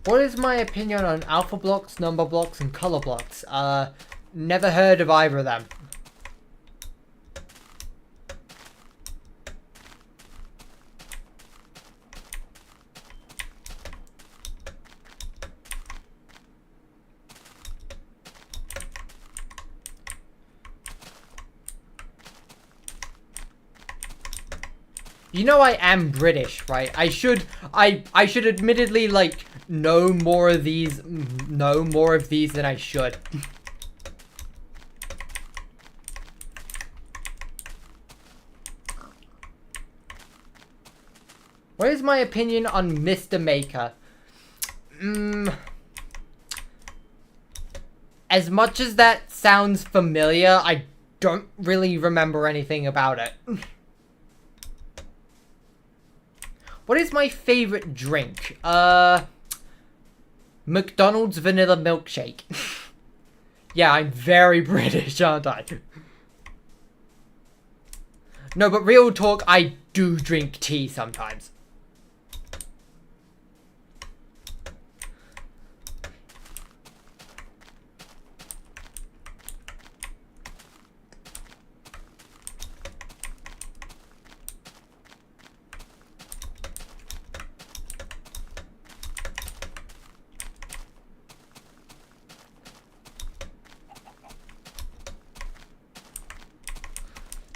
S1: What is my opinion on alpha blocks, number blocks, and color blocks? Never heard of either of them. You know I am British, right? I should admittedly like know more of these than I should. What is my opinion on Mr. Maker? As much as that sounds familiar, I don't really remember anything about it. What is my favorite drink? McDonald's vanilla milkshake. Yeah, I'm very British, aren't I? No, but real talk, I do drink tea sometimes.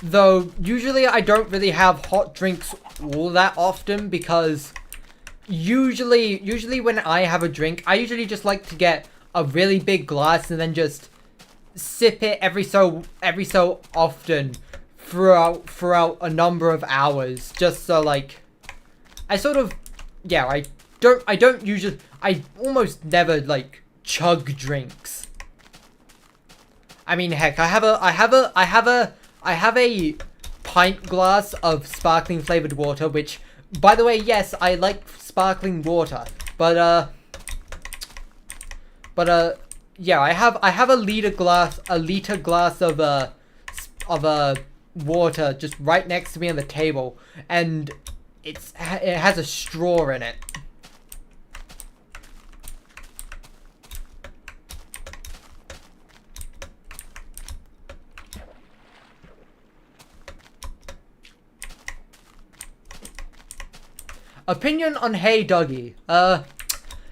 S1: Though, usually I don't really have hot drinks all that often because usually when I have a drink, I usually just like to get a really big glass and then just sip it every so often throughout a number of hours. Just so like, I almost never like chug drinks. I mean, heck, I have a pint glass of sparkling flavored water, which, by the way, yes, I like sparkling water, but yeah, I have a liter glass of water just right next to me on the table, and it has a straw in it. Opinion on Hey Doggy. That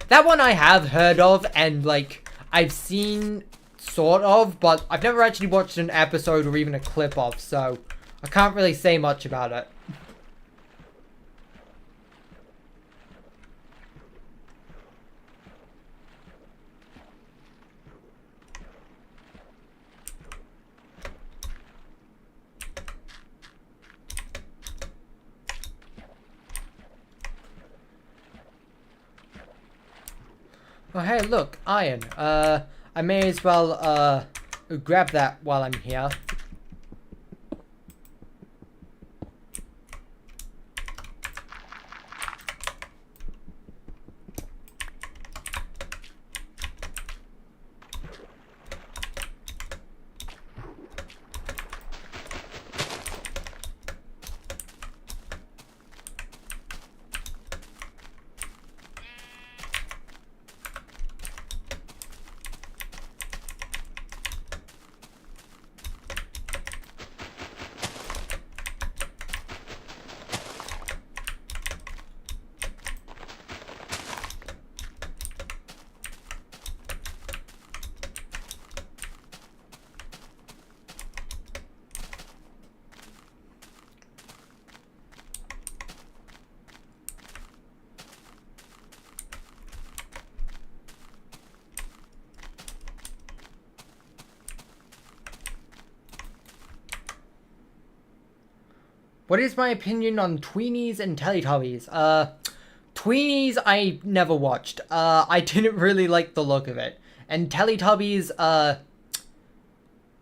S1: one I have heard of and like I've seen sort of, but I've never actually watched an episode or even a clip of, so I can't really say much about it. Oh, hey, look, iron. I may as well, grab that while I'm here. What is my opinion on Tweenies and Teletubbies? Tweenies I never watched. I didn't really like the look of it. And Teletubbies, I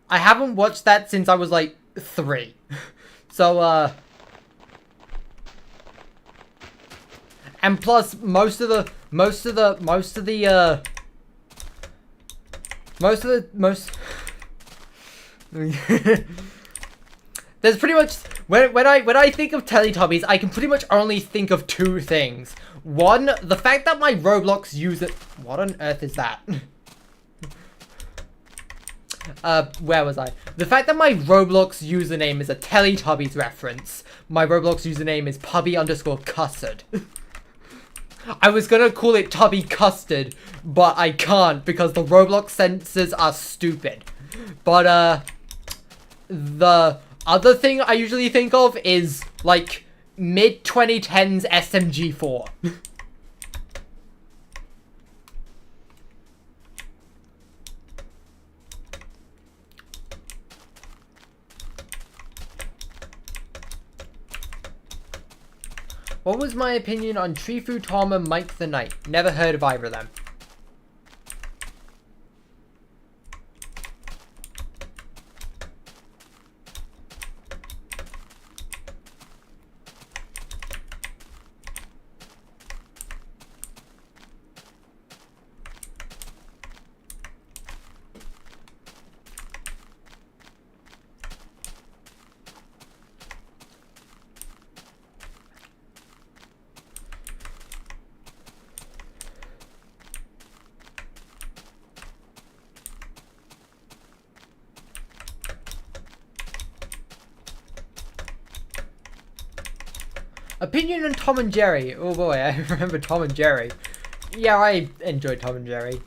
S1: haven't watched that since I was like 3. So, and plus most of the there's pretty much when I think of Teletubbies, I can pretty much only think of two things. One, the fact that my Roblox user... What on earth is that? Where was I? The fact that my Roblox username is a Teletubbies reference. My Roblox username is puppy_custard. I was gonna call it Tubby Custard, but I can't because the Roblox censors are stupid. But, the other thing I usually think of is, like, mid-2010s SMG4. What was my opinion on Trifu Tom and Mike the Knight? Never heard of either of them. Opinion on Tom and Jerry. Oh boy, I remember Tom and Jerry. Yeah, I enjoyed Tom and Jerry.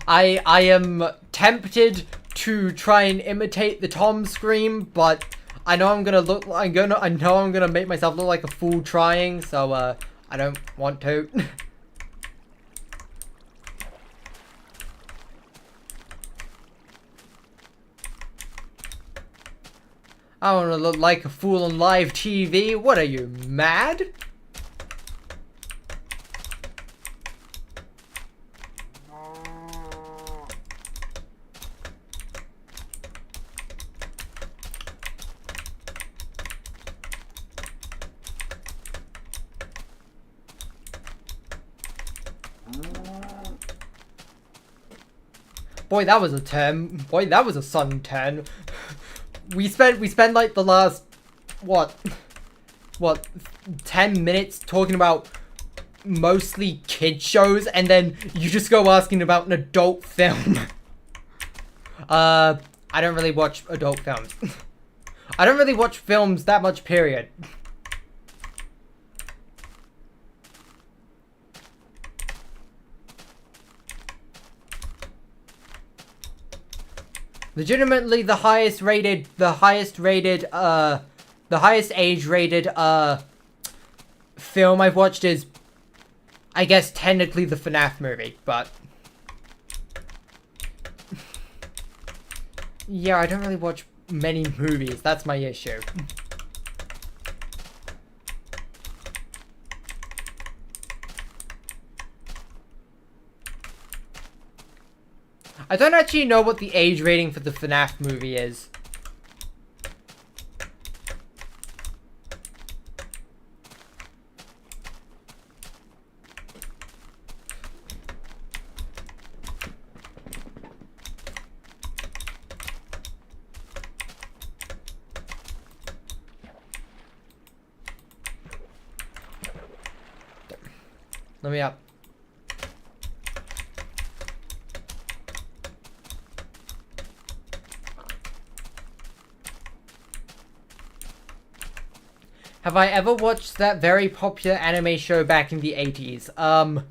S1: I am tempted to try and imitate the Tom scream, but I know I'm gonna look. I know I'm gonna make myself look like a fool trying. So I don't want to. I don't want to look like a fool on live TV. What are you, mad? Boy, that was a turn. Boy, that was a sudden turn. We spent like the last, what, 10 minutes talking about mostly kid shows, and then you just go asking about an adult film. I don't really watch adult films. I don't really watch films that much, period. Legitimately, the highest age rated film I've watched is, I guess, technically the FNAF movie, but yeah, I don't really watch many movies. That's my issue. I don't actually know what the age rating for the FNAF movie is. Let me up. Have I ever watched that very popular anime show back in the 80s?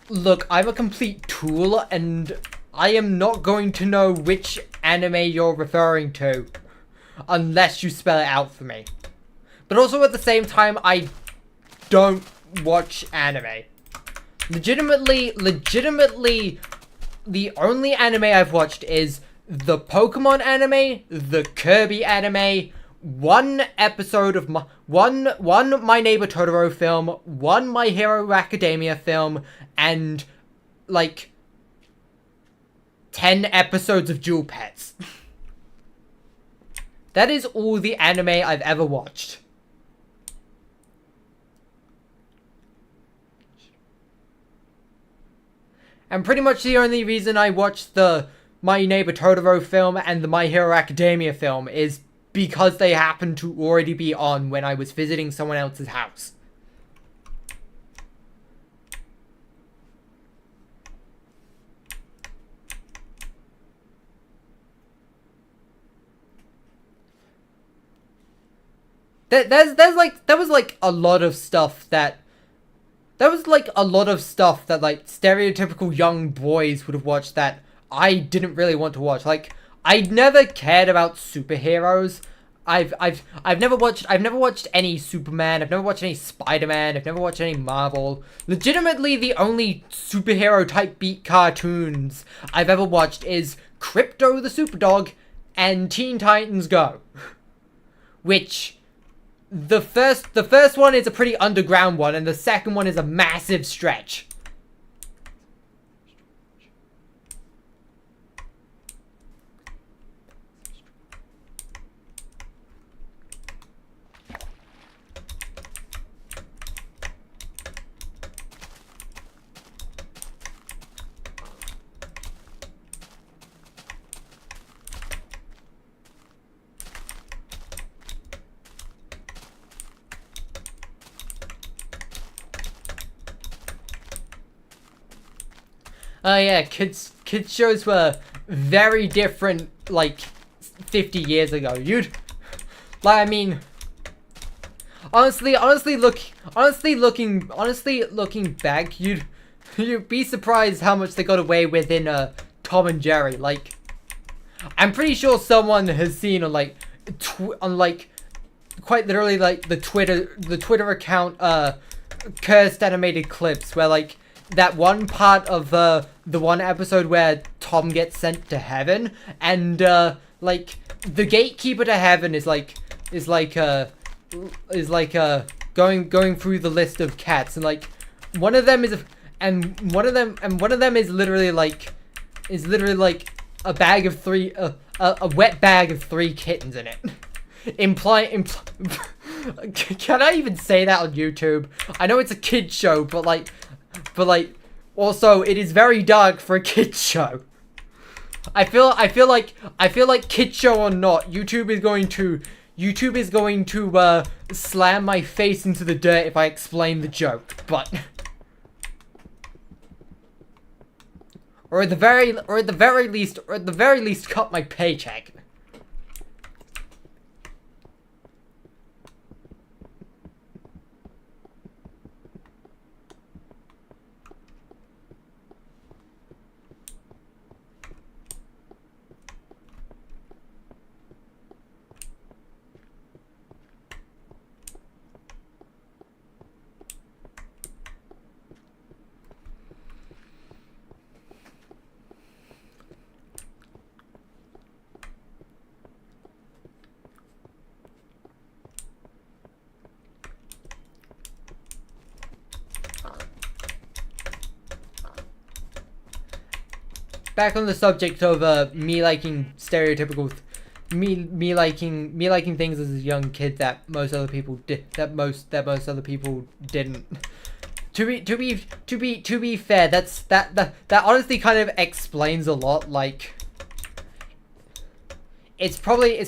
S1: Look, I'm a complete tool, and I am not going to know which anime you're referring to, unless you spell it out for me. But also at the same time, I don't watch anime. Legitimately, the only anime I've watched is the Pokemon anime, the Kirby anime, one episode of one My Neighbor Totoro film, one My Hero Academia film, and like 10 episodes of Jewel Pets. That is all the anime I've ever watched. And pretty much the only reason I watched the My Neighbor Totoro film and the My Hero Academia film is because they happened to already be on when I was visiting someone else's house. There was like a lot of stuff that like stereotypical young boys would have watched that I didn't really want to watch. Like, I never cared about superheroes. I've never watched any Superman. I've never watched any Spider-Man. I've never watched any Marvel. Legitimately, the only superhero type beat cartoons I've ever watched is Crypto the Superdog and Teen Titans Go, which the first one is a pretty underground one, and the second one is a massive stretch. Oh yeah, kids shows were very different like 50 years ago. I mean, honestly looking back, you'd be surprised how much they got away with in Tom and Jerry. Like, I'm pretty sure someone has seen on quite literally like the Twitter account cursed animated clips where like that one part of the one episode where Tom gets sent to heaven, and like the gatekeeper to heaven is going through the list of cats, and like one of them is literally like a bag of three a wet bag of 3 kittens in it. Can I even say that on YouTube? I know it's a kid show, but also it is very dark for a kid show. I feel like kid show or not, YouTube is going to slam my face into the dirt if I explain the joke, but or at the very least cut my paycheck. Back on the subject of me liking stereotypical, me liking things as a young kid that most other people didn't. To be fair, that honestly kind of explains a lot. Like, it's probably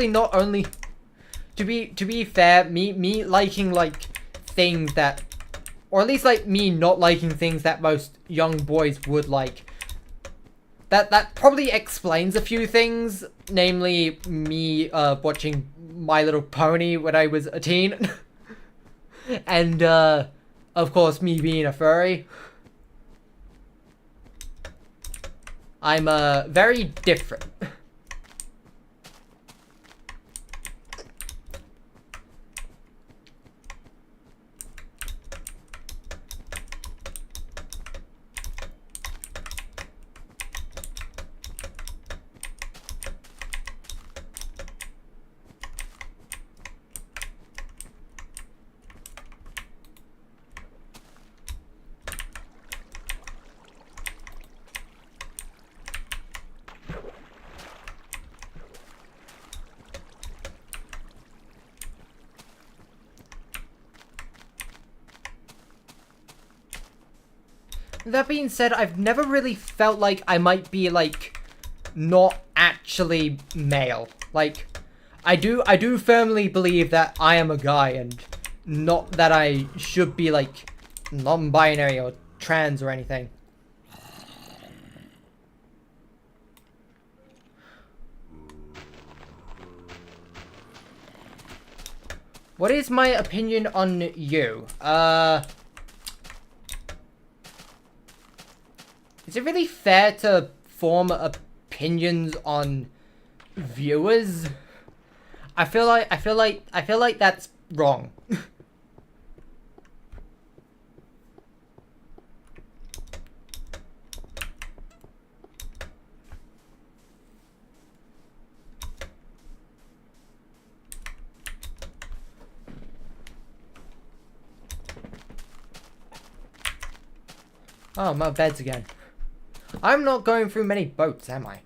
S1: not only, to be fair, me liking like things that, or at least like me not liking things that most young boys would like. That probably explains a few things, namely me watching My Little Pony when I was a teen, and of course me being a furry. I'm very different. That being said, I've never really felt like I might be, like, not actually male. Like, I do firmly believe that I am a guy, and not that I should be, like, non-binary or trans or anything. What is my opinion on you? Is it really fair to form opinions on viewers? I feel like that's wrong. Oh, my beds again. I'm not going through many boats, am I?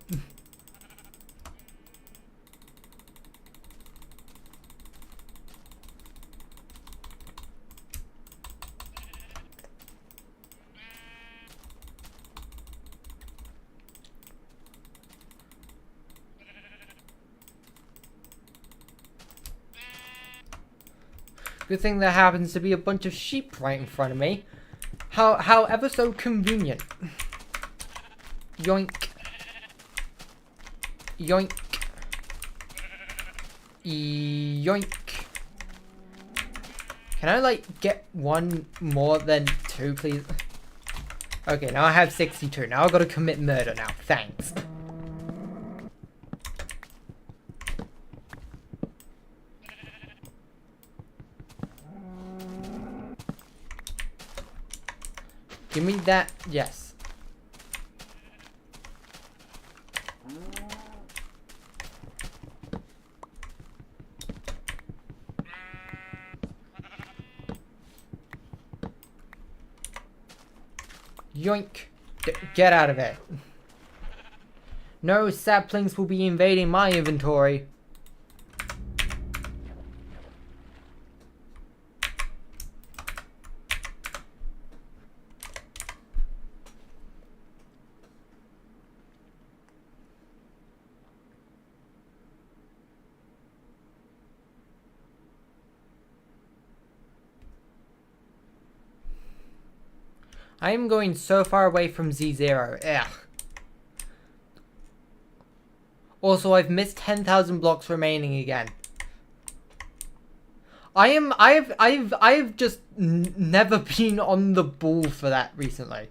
S1: Good thing there happens to be a bunch of sheep right in front of me. How ever so convenient. Yoink. Yoink. Yoink. Can I, like, get one more than 2, please? Okay, now I have 62. Now I've got to commit murder now. Thanks. Give me that. Yes. Yoink. Get out of it. No saplings will be invading my inventory. I am going so far away from Z0. Ugh. Also, I've missed 10,000 blocks remaining again. I've just never been on the ball for that recently.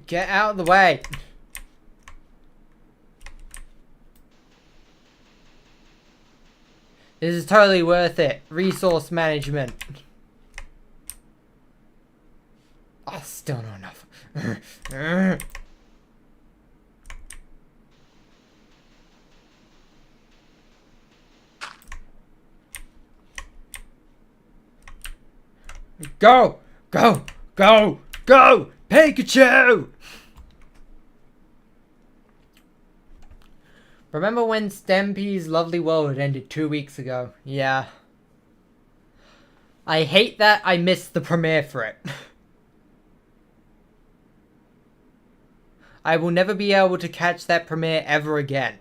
S1: Get out of the way. This is totally worth it. Resource management. Oh, still not enough. Go! Go! Go! Go! Pikachu! Remember when Stampy's Lovely World ended 2 weeks ago? Yeah. I hate that I missed the premiere for it. I will never be able to catch that premiere ever again.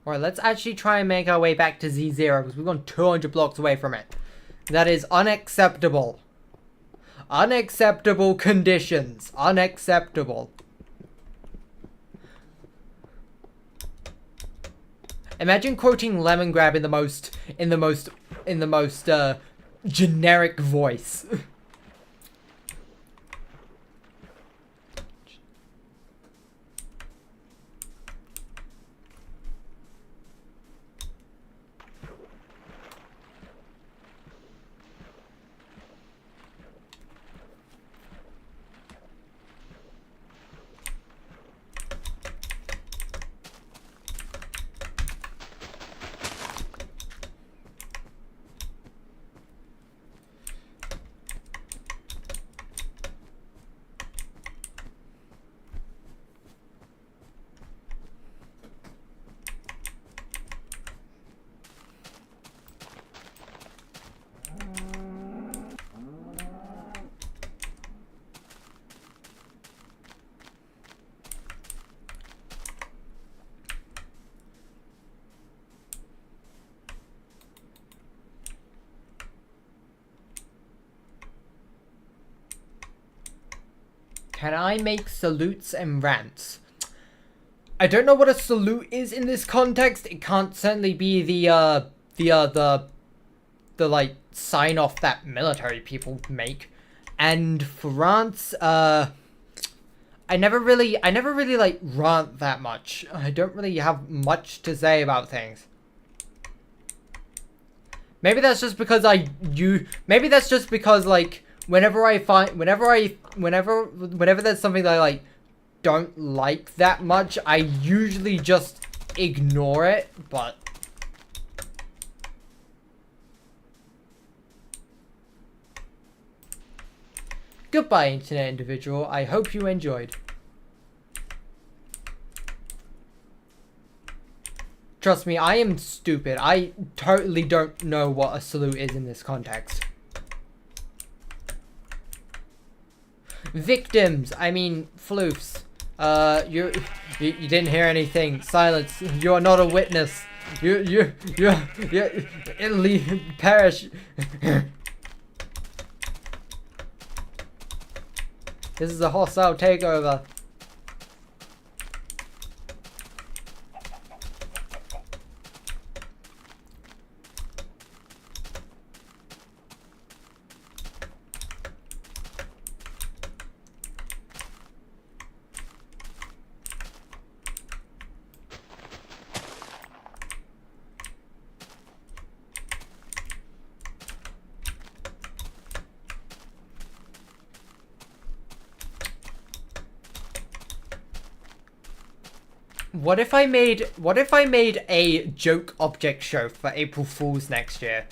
S1: Alright, let's actually try and make our way back to Z0 because we've gone 200 blocks away from it. That is unacceptable. Unacceptable conditions. Unacceptable. Imagine quoting Lemongrab in the most generic voice. Can I make salutes and rants? I don't know what a salute is in this context. It can't certainly be the like sign off that military people make. And for rants, I never really like rant that much. I don't really have much to say about things. Maybe that's just because maybe that's just because like whenever there's something that I like don't like that much, I usually just ignore it, but goodbye, internet individual. I hope you enjoyed. Trust me, I am stupid. I totally don't know what a salute is in this context. Victims, I mean, floofs. You didn't hear anything. Silence. You are not a witness. You perish. This is a hostile takeover. What if I made a joke object show for April Fools next year?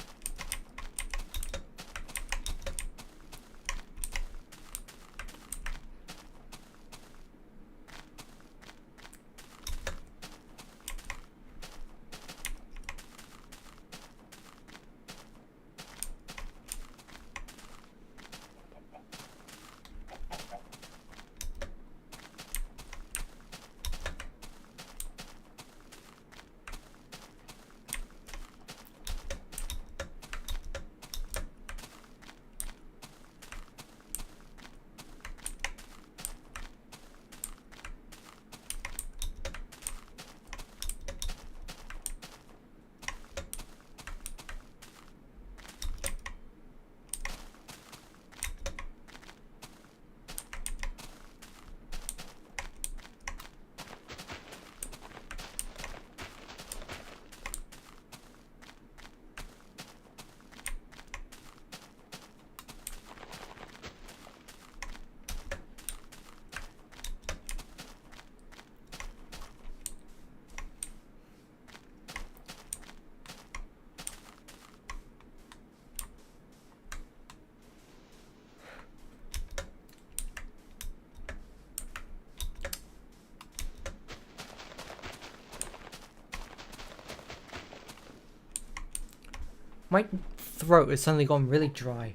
S1: My throat has suddenly gone really dry.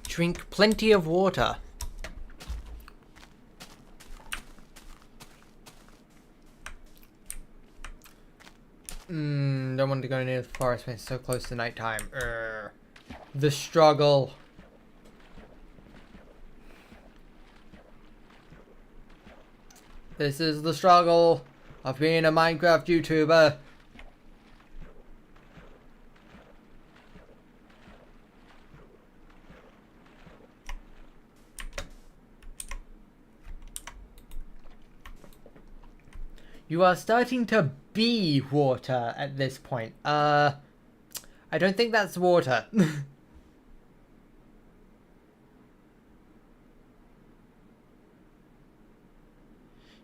S1: Drink plenty of water. Don't want to go near the forest when it's so close to nighttime. The struggle. This is the struggle of being a Minecraft YouTuber. You are starting to be water at this point. I don't think that's water.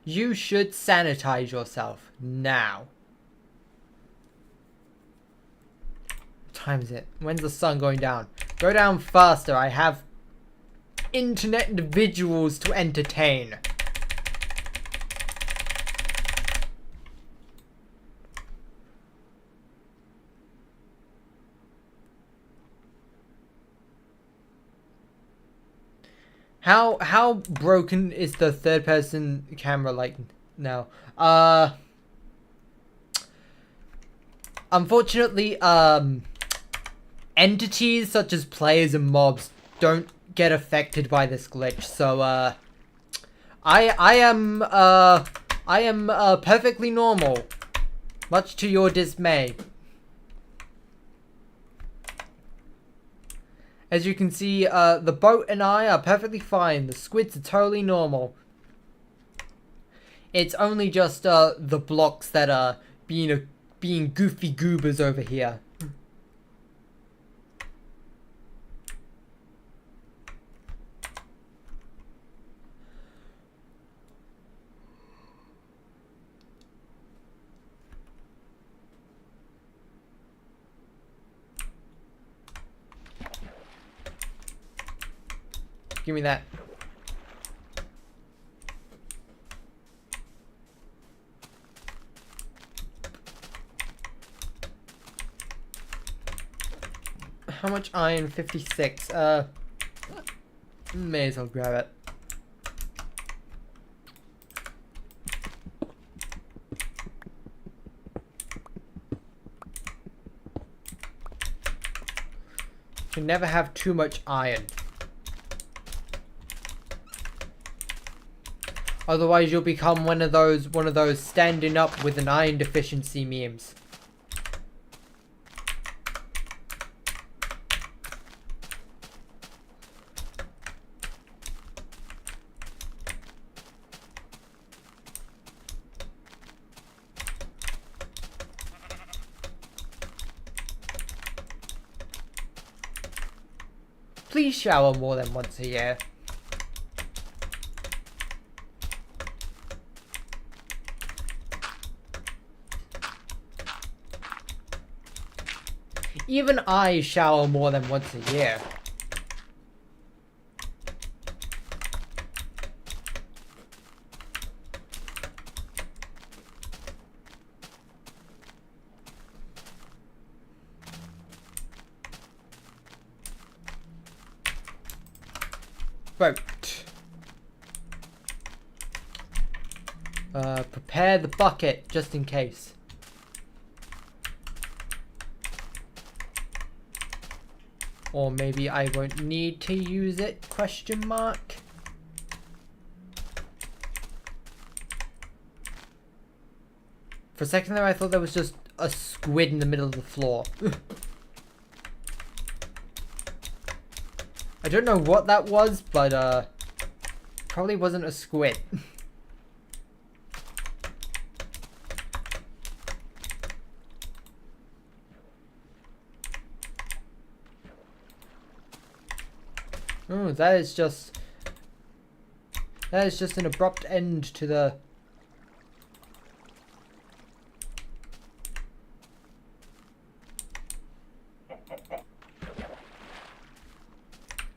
S1: You should sanitize yourself now. What time is it? When's the sun going down? Go down faster. I have internet individuals to entertain. How broken is the third person camera like now? unfortunately, entities such as players and mobs don't get affected by this glitch. So, I am perfectly normal, much to your dismay. As you can see, the boat and I are perfectly fine. The squids are totally normal. It's only just the blocks that are being goofy goobers over here. Give me that. How much iron? 56. May as well grab it. You never have too much iron. Otherwise you'll become one of those standing up with an iron deficiency memes. Please shower more than once a year. Even I shower more than once a year. Boat. Prepare the bucket just in case. Or maybe I won't need to use it, question mark. For a second there I thought there was just a squid in the middle of the floor. I don't know what that was, but probably wasn't a squid. Oh, that is just an abrupt end to the...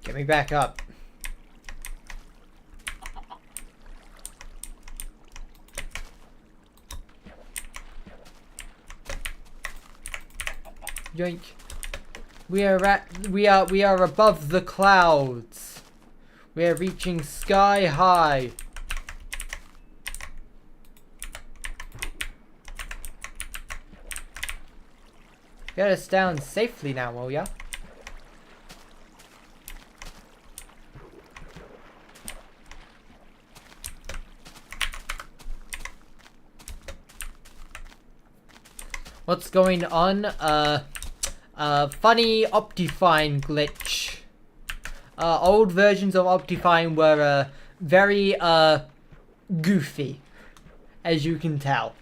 S1: Get me back up. Yoink. We are above the clouds. We are reaching sky high. Get us down safely now, will ya? What's going on? Funny optifine glitch. Old versions of optifine were very goofy, as you can tell.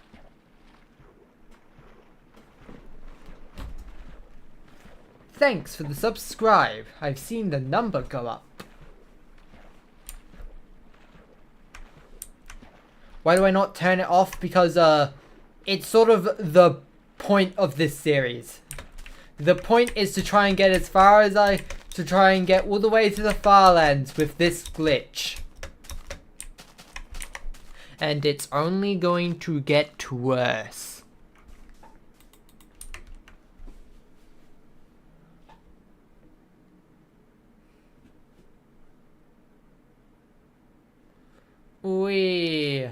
S1: Thanks for the subscribe. I've seen the number go up. Why do I not turn it off? Because it's sort of the point of this series. The point is to try and get as far as to try and get all the way to the Farlands with this glitch. And it's only going to get worse. Wee.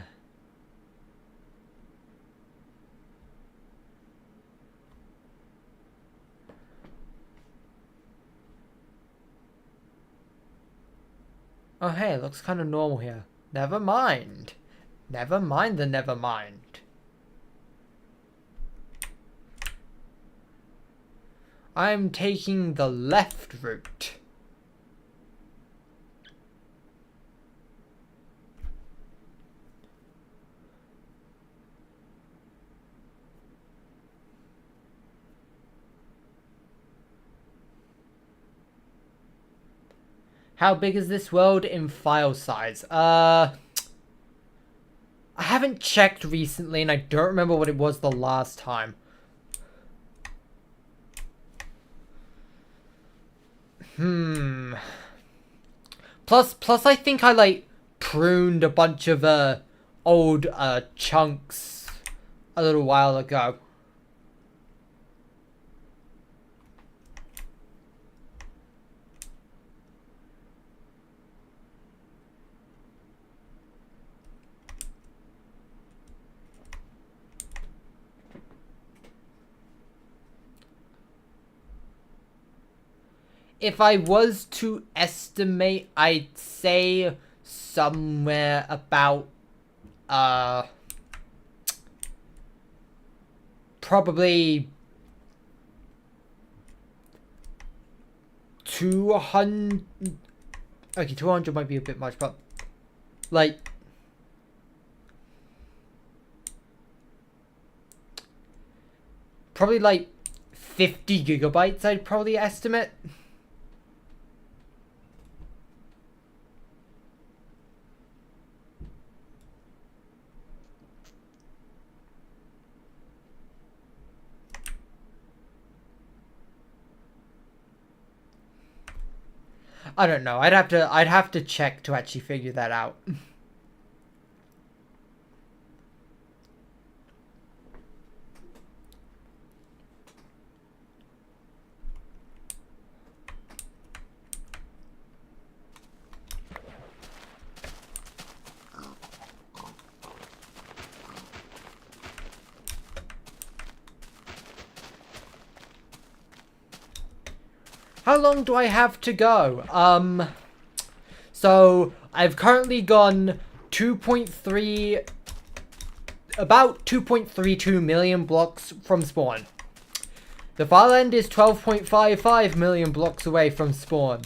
S1: Oh hey, it looks kind of normal here. Never mind. Never mind the never mind. I'm taking the left route. How big is this world in file size? I haven't checked recently and I don't remember what it was the last time. Plus I think I like pruned a bunch of old chunks a little while ago. If I was to estimate, I'd say somewhere about, probably 200, okay, 200 might be a bit much, but, like, probably like 50 gigabytes, I'd probably estimate. I don't know. I'd have to check to actually figure that out. How long do I have to go? So I've currently gone 2.3, about 2.32 million blocks from spawn. The far end is 12.55 million blocks away from spawn.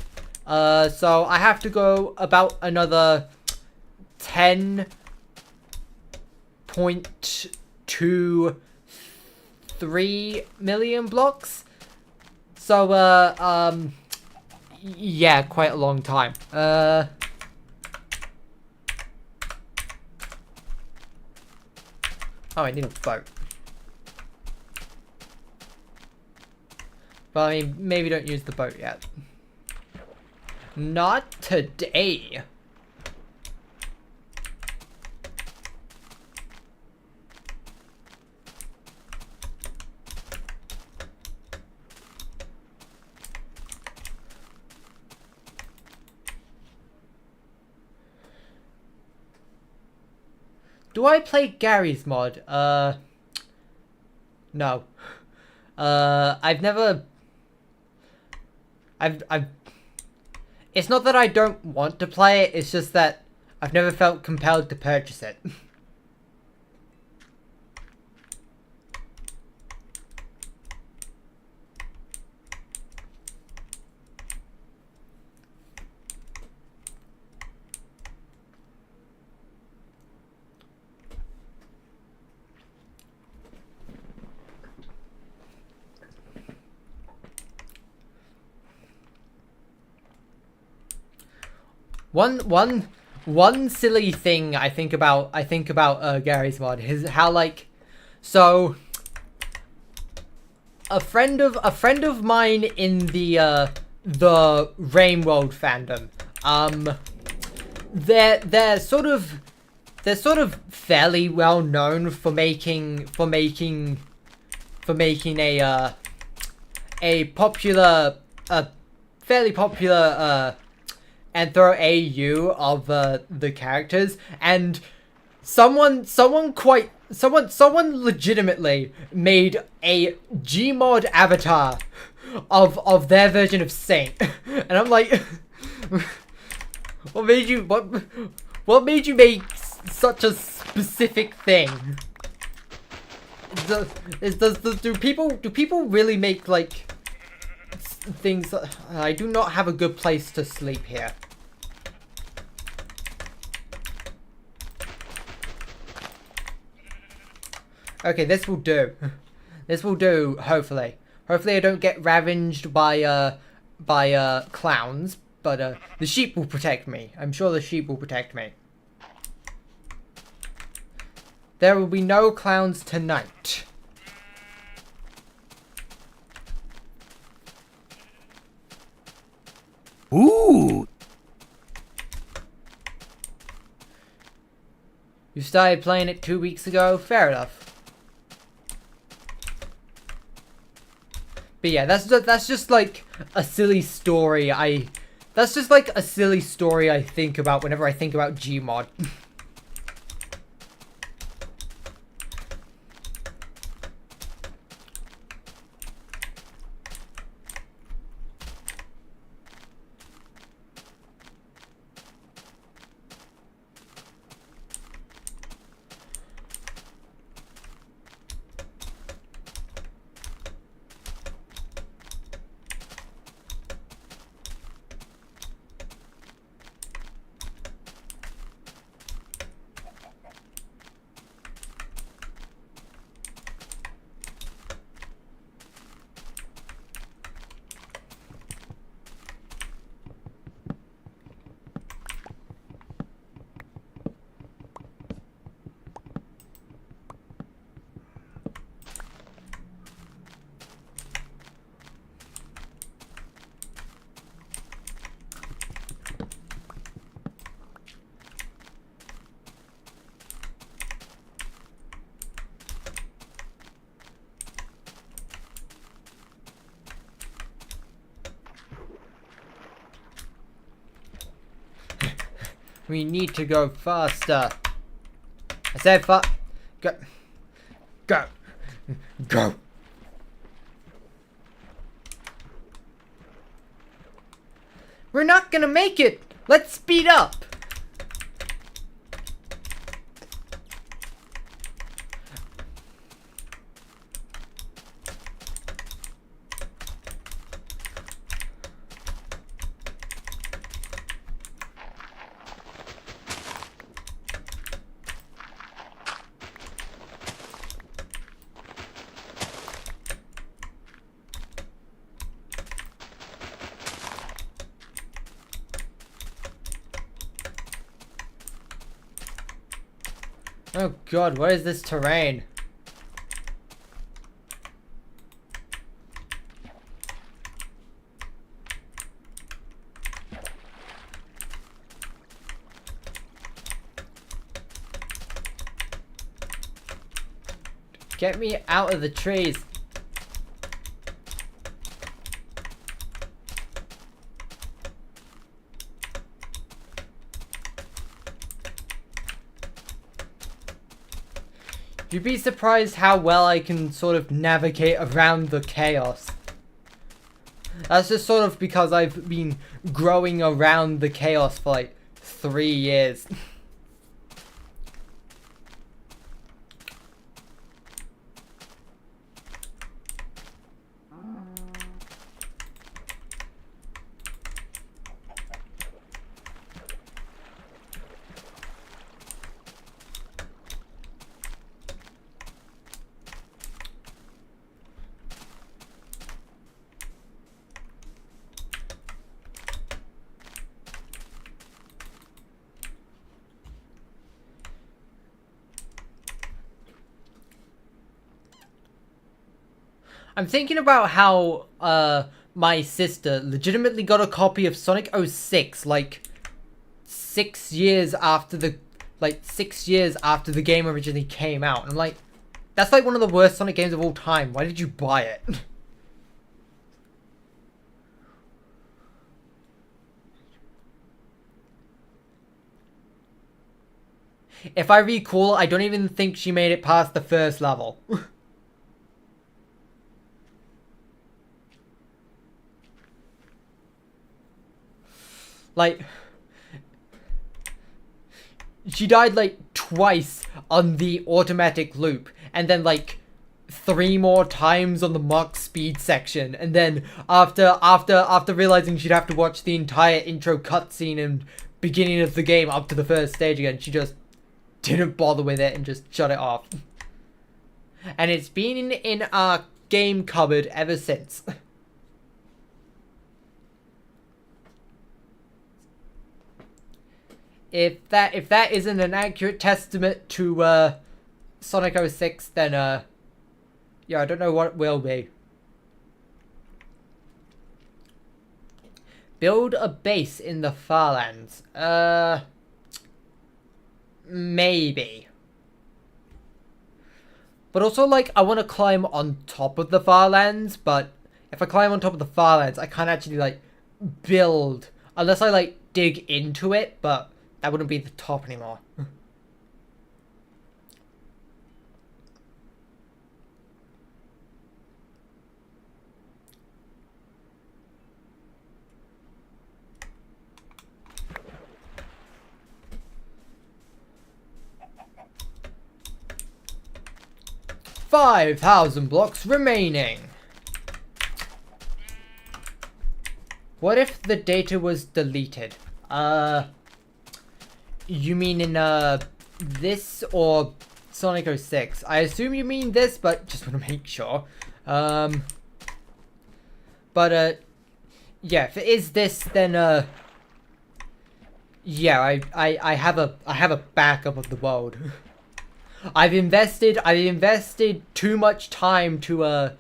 S1: So I have to go about another 10.23 million blocks. So, yeah, quite a long time. Oh, I need a boat. Well, I mean, maybe don't use the boat yet. Not today. Do I play Gary's mod? No. I've never... It's not that I don't want to play it, it's just that I've never felt compelled to purchase it. One silly thing I think about Gary's mod is how, like, so a friend of mine in the Rainworld fandom, they're sort of fairly well known for making a popular, fairly popular Anthro AU of the characters, and someone legitimately made a Gmod avatar of their version of Saint, and I'm like, what made you make such a specific thing? Do people really make like things? I do not have a good place to sleep here. Okay, this will do. This will do, hopefully. Hopefully I don't get ravaged by clowns, but the sheep will protect me. I'm sure the sheep will protect me. There will be no clowns tonight.
S2: Ooh.
S1: You started playing it 2 weeks ago? Fair enough. But yeah, that's just like a silly story that's just like a silly story I think about whenever I think about Gmod. We need to go faster. I said go. Go. Go. We're not gonna make it. Let's speed up. Oh god, what is this terrain? Get me out of the trees. You'd be surprised how well I can sort of navigate around the chaos. That's just sort of because I've been growing around the chaos for like 3 years. I'm thinking about how my sister legitimately got a copy of Sonic 06 like 6 years after the 6 years after the game originally came out. And I'm like, that's like one of the worst Sonic games of all time. Why did you buy it? If I recall, I don't even think she made it past the first level. Like, she died like twice on the automatic loop, and then like 3 more times on the Mach speed section, and then after realizing she'd have to watch the entire intro cutscene and beginning of the game up to the first stage again, she just didn't bother with it and just shut it off. And it's been in our game cupboard ever since. If that isn't an accurate testament to Sonic 06, then yeah, I don't know what will be. Build a base in the Farlands. Maybe. But also, like, I want to climb on top of the Farlands, but if I climb on top of the Farlands, I can't actually, like, build. Unless I, like, dig into it, but that wouldn't be the top anymore. $5,000 blocks remaining. What if the data was deleted? You mean in this or Sonic 06? I assume you mean this, but just want to make sure. But yeah, if it is this, then yeah, I have a backup of the world. I've invested too much time to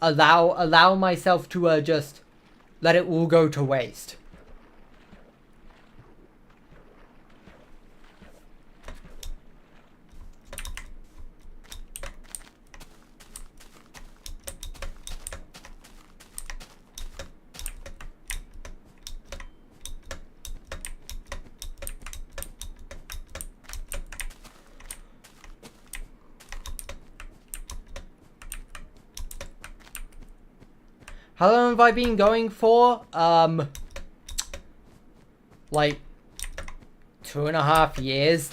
S1: allow myself to just let it all go to waste. How long have I been going for? Like 2.5 years.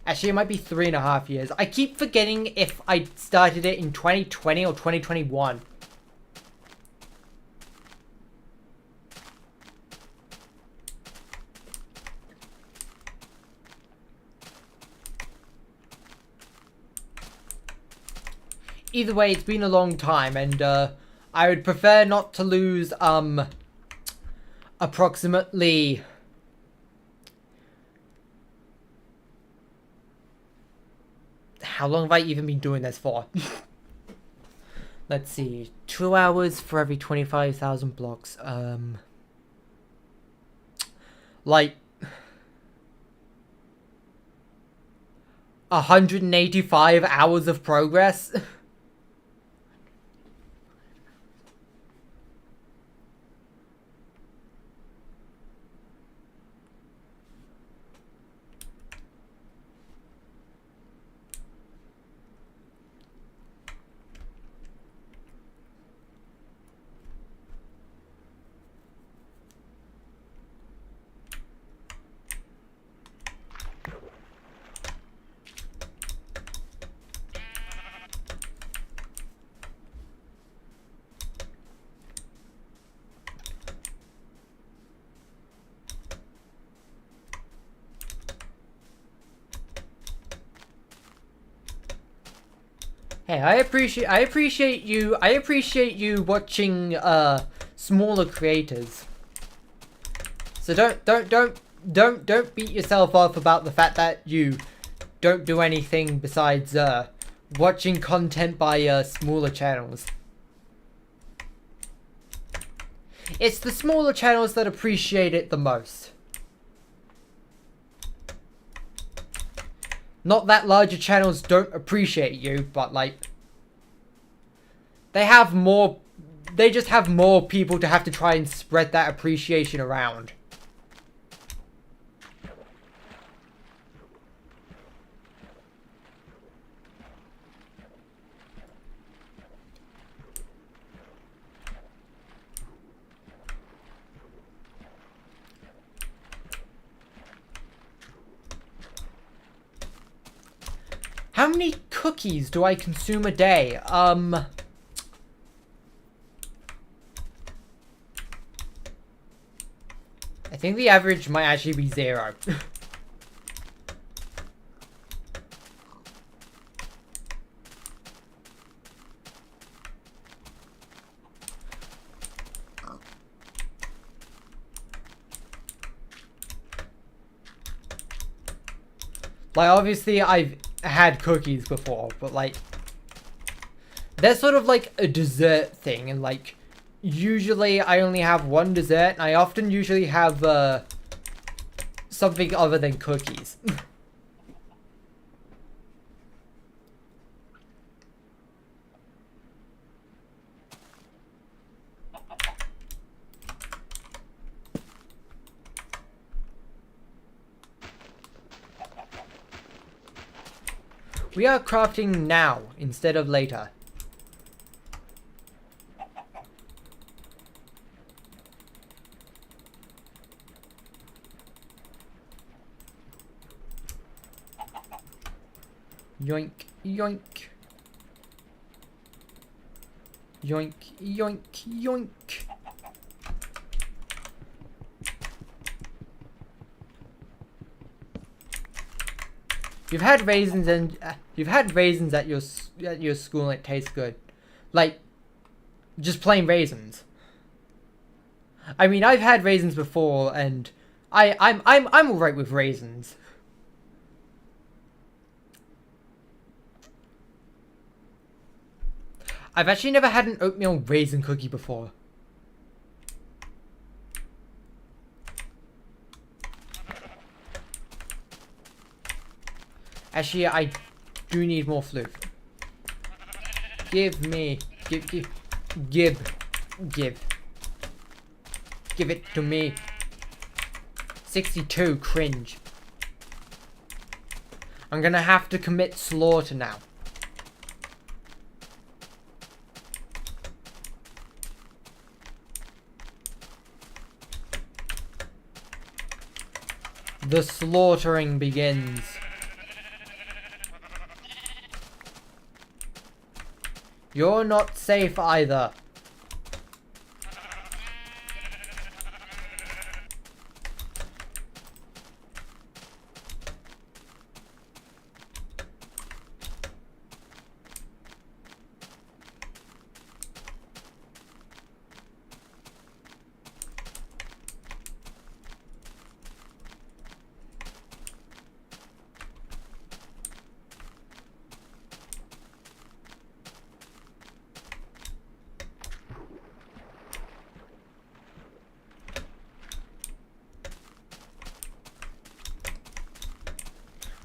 S1: Actually, it might be 3.5 years. I keep forgetting if I started it in 2020 or 2021. Either way, it's been a long time, and I would prefer not to lose approximately how long have I even been doing this for? Let's see, 2 hours for every 25,000 blocks. Like 185 hours of progress. Hey, I appreciate you watching smaller creators. So don't beat yourself up about the fact that you don't do anything besides watching content by smaller channels. It's the smaller channels that appreciate it the most. Not that larger channels don't appreciate you, but like they just have more people to have to try and spread that appreciation around. How many cookies do I consume a day? I think the average might actually be 0. Like, obviously, I've had cookies before, but, like, they're sort of like a dessert thing, and, like, usually I only have one dessert, and I often usually have, something other than cookies. We are crafting now instead of later. Yoink, yoink. Yoink, yoink, yoink. You've had raisins and you've had raisins at your school and it tastes good, like just plain raisins. I mean, I've had raisins before, and I'm alright with raisins. I've actually never had an oatmeal raisin cookie before. Actually, I do need more flute. Give it to me. 62, cringe. I'm gonna have to commit slaughter now. The slaughtering begins. You're not safe either.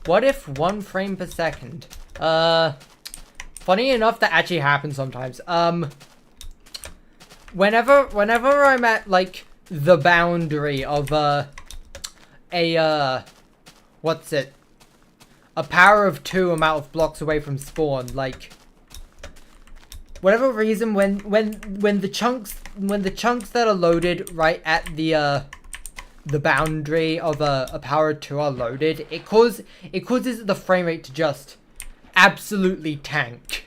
S1: What if 1 frame per second? Funny enough, that actually happens sometimes. Whenever I'm at, like, the boundary of, what's it? A power of 2 amount of blocks away from spawn, like, whatever reason, when the chunks that are loaded right at the boundary of a power 2 are loaded, it causes the frame rate to just absolutely tank.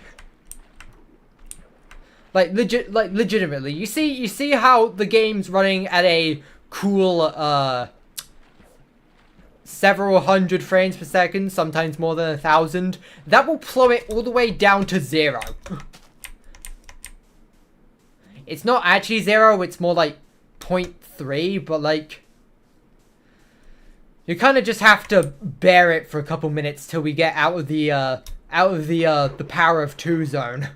S1: Like legitimately, you see how the game's running at a cool several hundred frames per second, sometimes more than 1,000. That will plummet all the way down to 0. It's not actually 0, it's more like 0.3, but like, you kind of just have to bear it for a couple minutes till we get out of the power of 2 zone.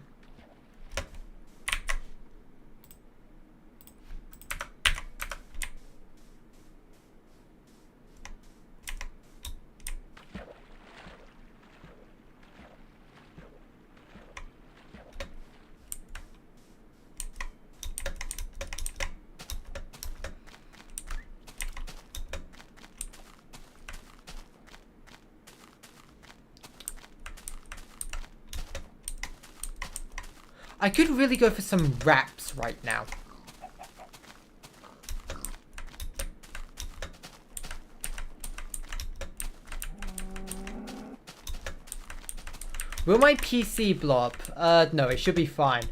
S1: I could really go for some wraps right now. Will my PC blow up? No, it should be fine.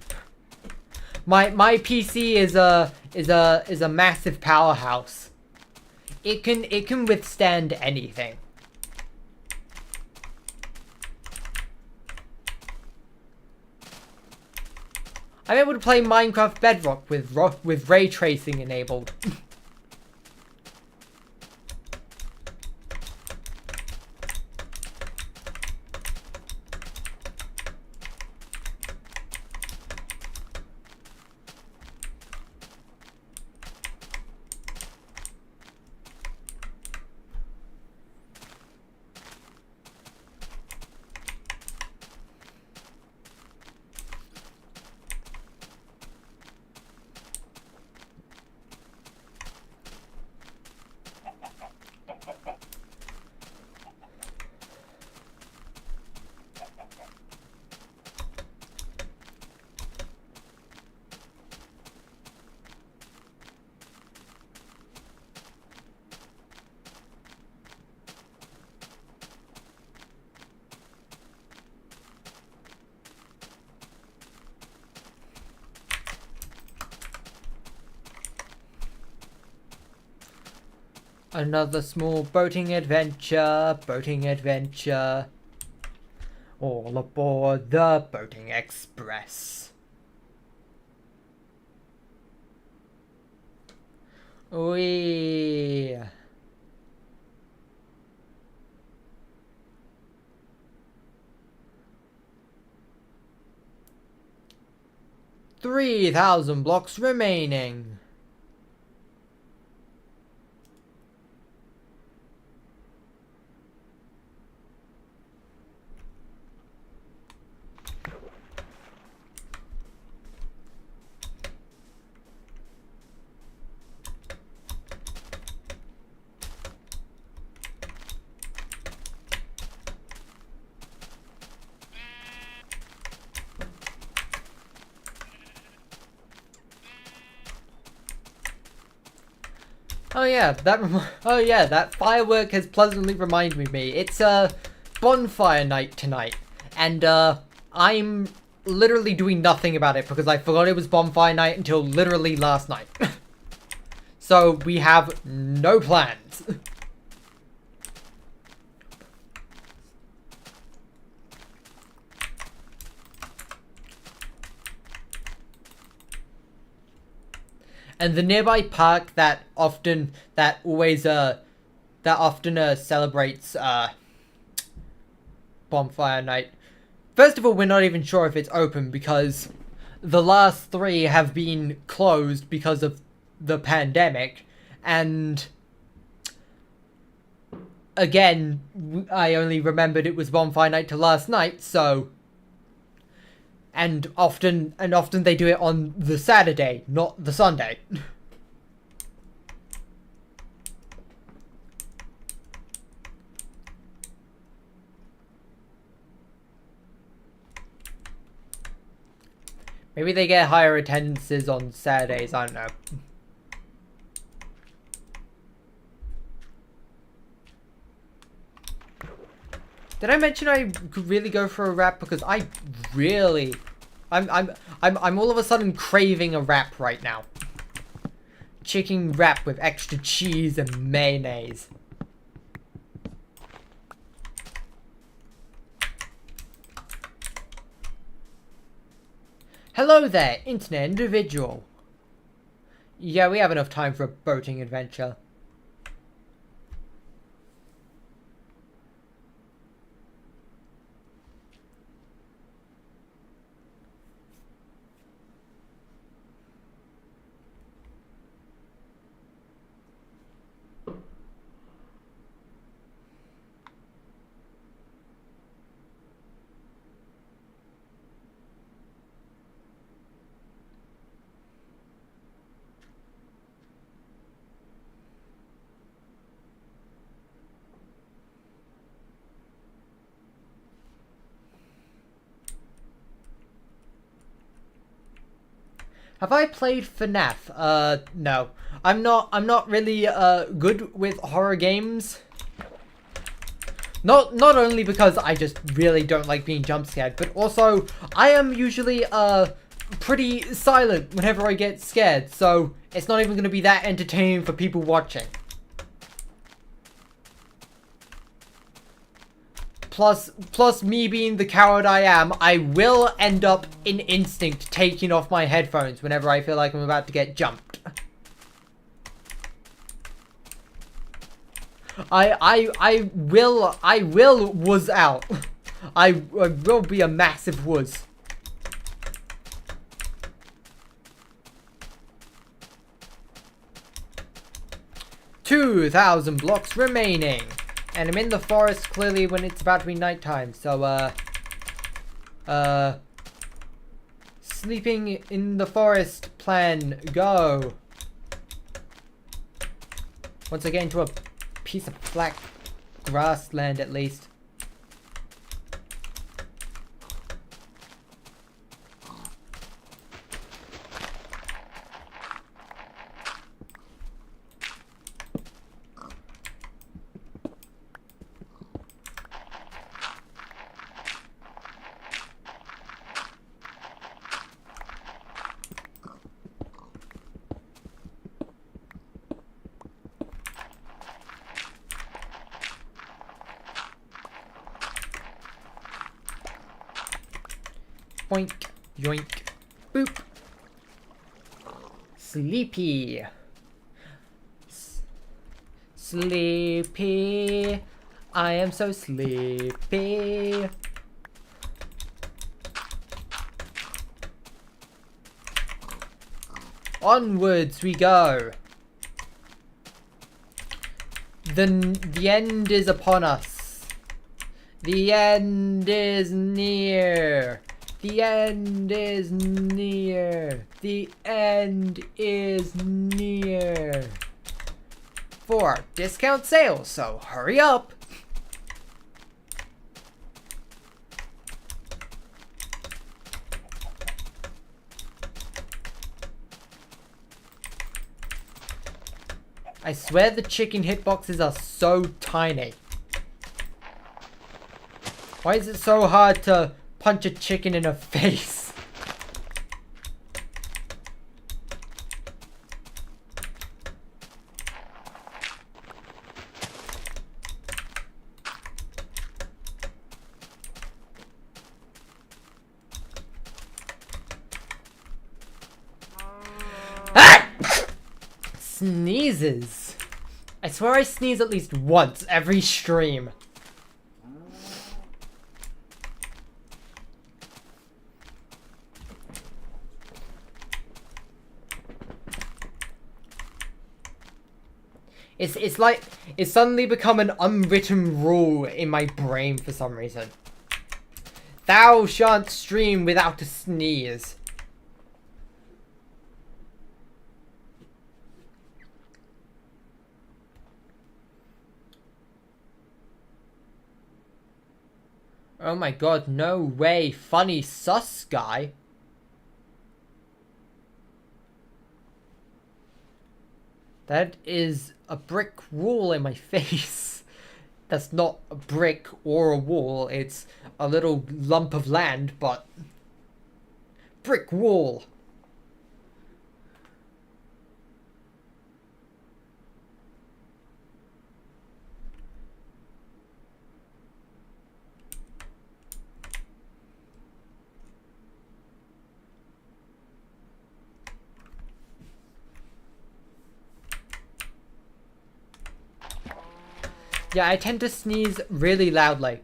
S1: My PC is a massive powerhouse. It can withstand anything. I'm able to play Minecraft Bedrock with ray tracing enabled. Another small boating adventure, all aboard the Boating Express. Wee. $3,000 blocks remaining. Oh yeah, that firework has pleasantly reminded me. It's bonfire night tonight, and I'm literally doing nothing about it because I forgot it was bonfire night until literally last night. So we have no plans. And the nearby park that often celebrates bonfire night. First of all, we're not even sure if it's open because the last 3 have been closed because of the pandemic, and again, I only remembered it was bonfire night till last night, so. And often they do it on the Saturday, not the Sunday. Maybe they get higher attendances on Saturdays, I don't know. Did I mention I could really go for a wrap? Because I really, I'm all of a sudden craving a wrap right now. Chicken wrap with extra cheese and mayonnaise. Hello there, internet individual. Yeah, we have enough time for a boating adventure. Have I played FNAF? No. I'm not really good with horror games. Not only because I just really don't like being jump scared, but also I am usually pretty silent whenever I get scared, so it's not even going to be that entertaining for people watching. Plus me being the coward I am, I will end up in instinct taking off my headphones whenever I feel like I'm about to get jumped. I will wuss out. I will be a massive wuss. $2,000 blocks remaining. And I'm in the forest clearly when it's about to be nighttime, so sleeping in the forest plan, go. Once I get into a piece of flat grassland at least. Boink, yoink, boop. Sleepy. Sleepy. I am so sleepy. Onwards we go. The end is upon us. The end is near. The end is near. The end is near. For discount sales, so hurry up. I swear the chicken hitboxes are so tiny. Why is it so hard to punch a chicken in the face? Ah! Sneezes. I swear I sneeze at least once every stream. It's like it's suddenly become an unwritten rule in my brain for some reason. Thou shan't stream without a sneeze. Oh my god, no way. Funny sus guy. That is a brick wall in my face. That's not a brick or a wall. It's a little lump of land, but... brick wall. Yeah, I tend to sneeze really loudly.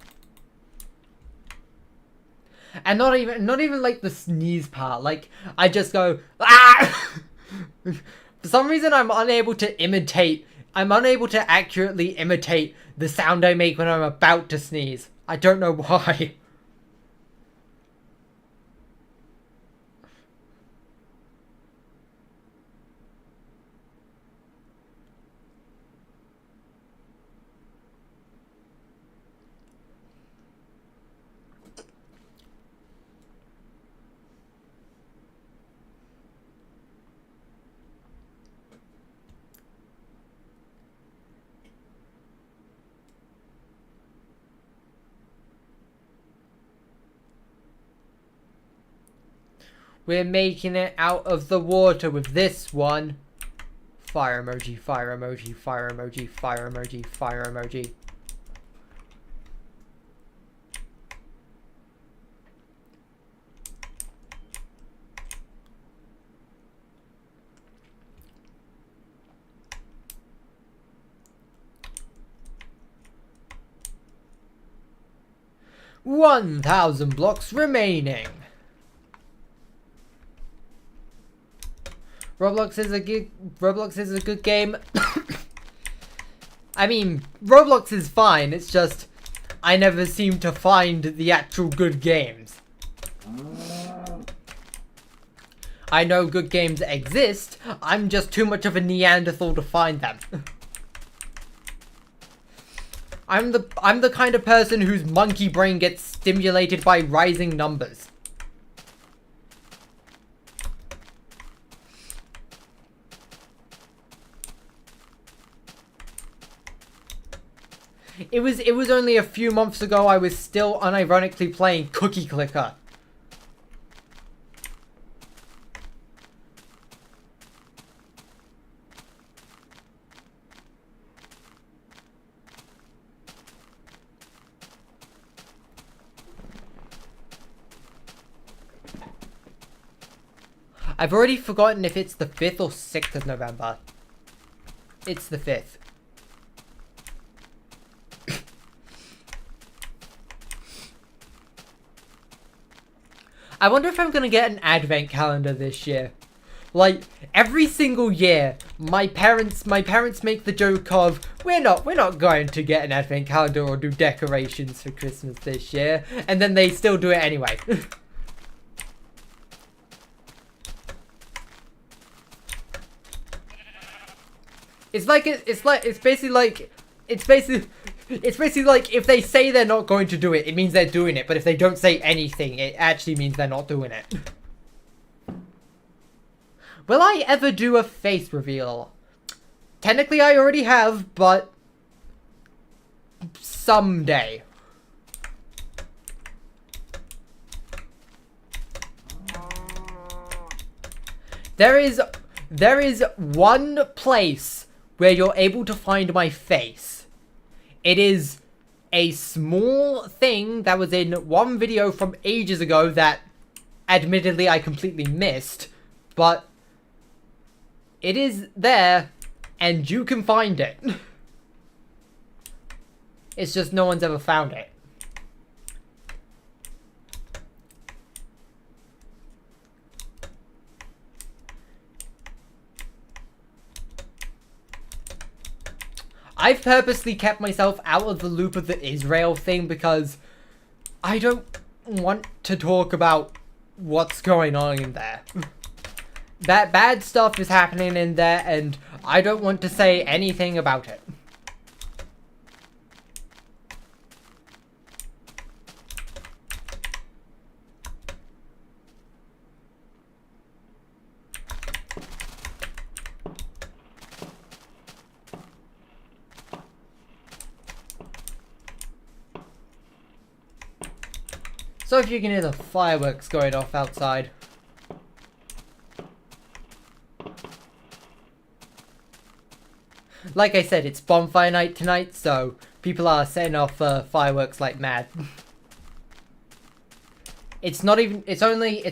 S1: And not even like the sneeze part. Like, I just go, ah! For some reason, I'm unable to accurately imitate the sound I make when I'm about to sneeze. I don't know why. We're making it out of the water with this one. Fire emoji, fire emoji, fire emoji, fire emoji, fire emoji. $1,000 blocks remaining. Roblox is a good game. I mean, Roblox is fine. It's just I never seem to find the actual good games. I know good games exist. I'm just too much of a Neanderthal to find them. I'm the kind of person whose monkey brain gets stimulated by rising numbers. It was only a few months ago I was still unironically playing Cookie Clicker. I've already forgotten if it's the 5th or 6th of November. It's the 5th. I wonder if I'm gonna get an advent calendar this year. Like, every single year, my parents make the joke of, we're not going to get an advent calendar or do decorations for Christmas this year, and then they still do it anyway. It's basically like if they say they're not going to do it, it means they're doing it. But if they don't say anything, it actually means they're not doing it. Will I ever do a face reveal? Technically, I already have, but someday. There is one place where you're able to find my face. It is a small thing that was in one video from ages ago that admittedly I completely missed, but it is there and you can find it. It's just no one's ever found it. I've purposely kept myself out of the loop of the Israel thing because I don't want to talk about what's going on in there. That bad stuff is happening in there and I don't want to say anything about it. So if you can hear the fireworks going off outside. Like I said, it's bonfire night tonight, so people are setting off fireworks like mad. It's not even, it's only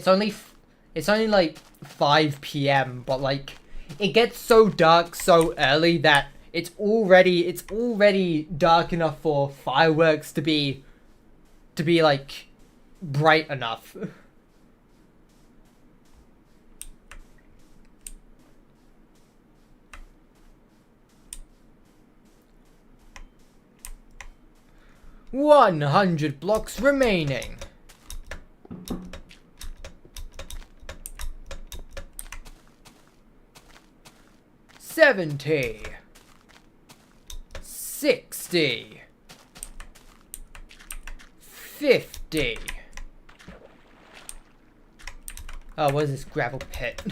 S1: like 5 PM, but like, it gets so dark so early that it's already dark enough for fireworks to be like, bright enough. $100 blocks remaining. $70, $60, $50. Oh, what is this gravel pit?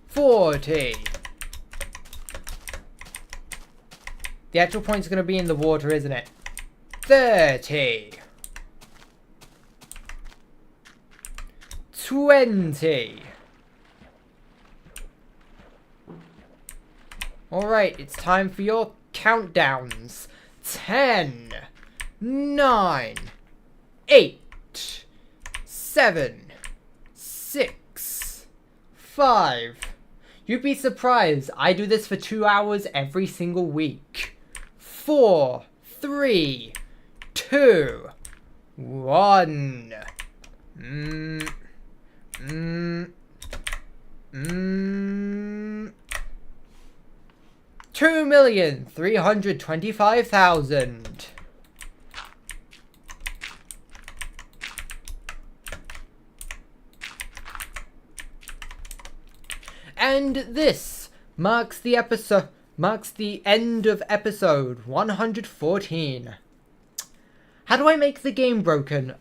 S1: 40. The actual point's gonna be in the water, isn't it? 30. 20. Alright, it's time for your countdowns. 10, 9, 8, 7, 6, 5. You'd be surprised, I do this for 2 hours every single week. 4, 3, 2, 1. 2,325,000. And this marks the end of episode 114. How do I make the game broken?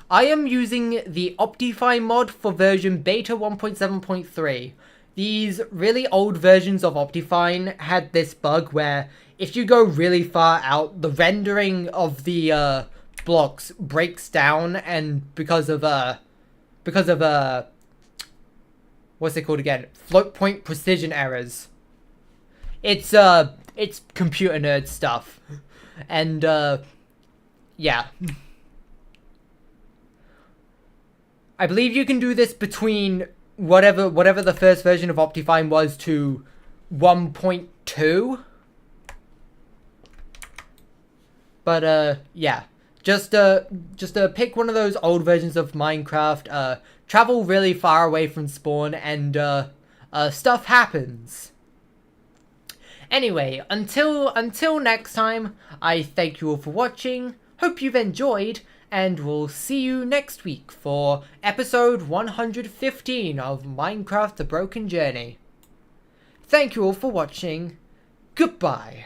S1: I am using the optifine mod for version beta 1.7.3. These really old versions of Optifine had this bug where if you go really far out, the rendering of the blocks breaks down, and because of what's it called again? Float point precision errors. It's computer nerd stuff. And yeah. I believe you can do this between whatever the first version of Optifine was to 1.2. But yeah, just pick one of those old versions of Minecraft, travel really far away from spawn, and stuff happens. Anyway, until next time, I thank you all for watching, hope you've enjoyed, and we'll see you next week for episode 115 of Minecraft: The Broken Journey. Thank you all for watching. Goodbye.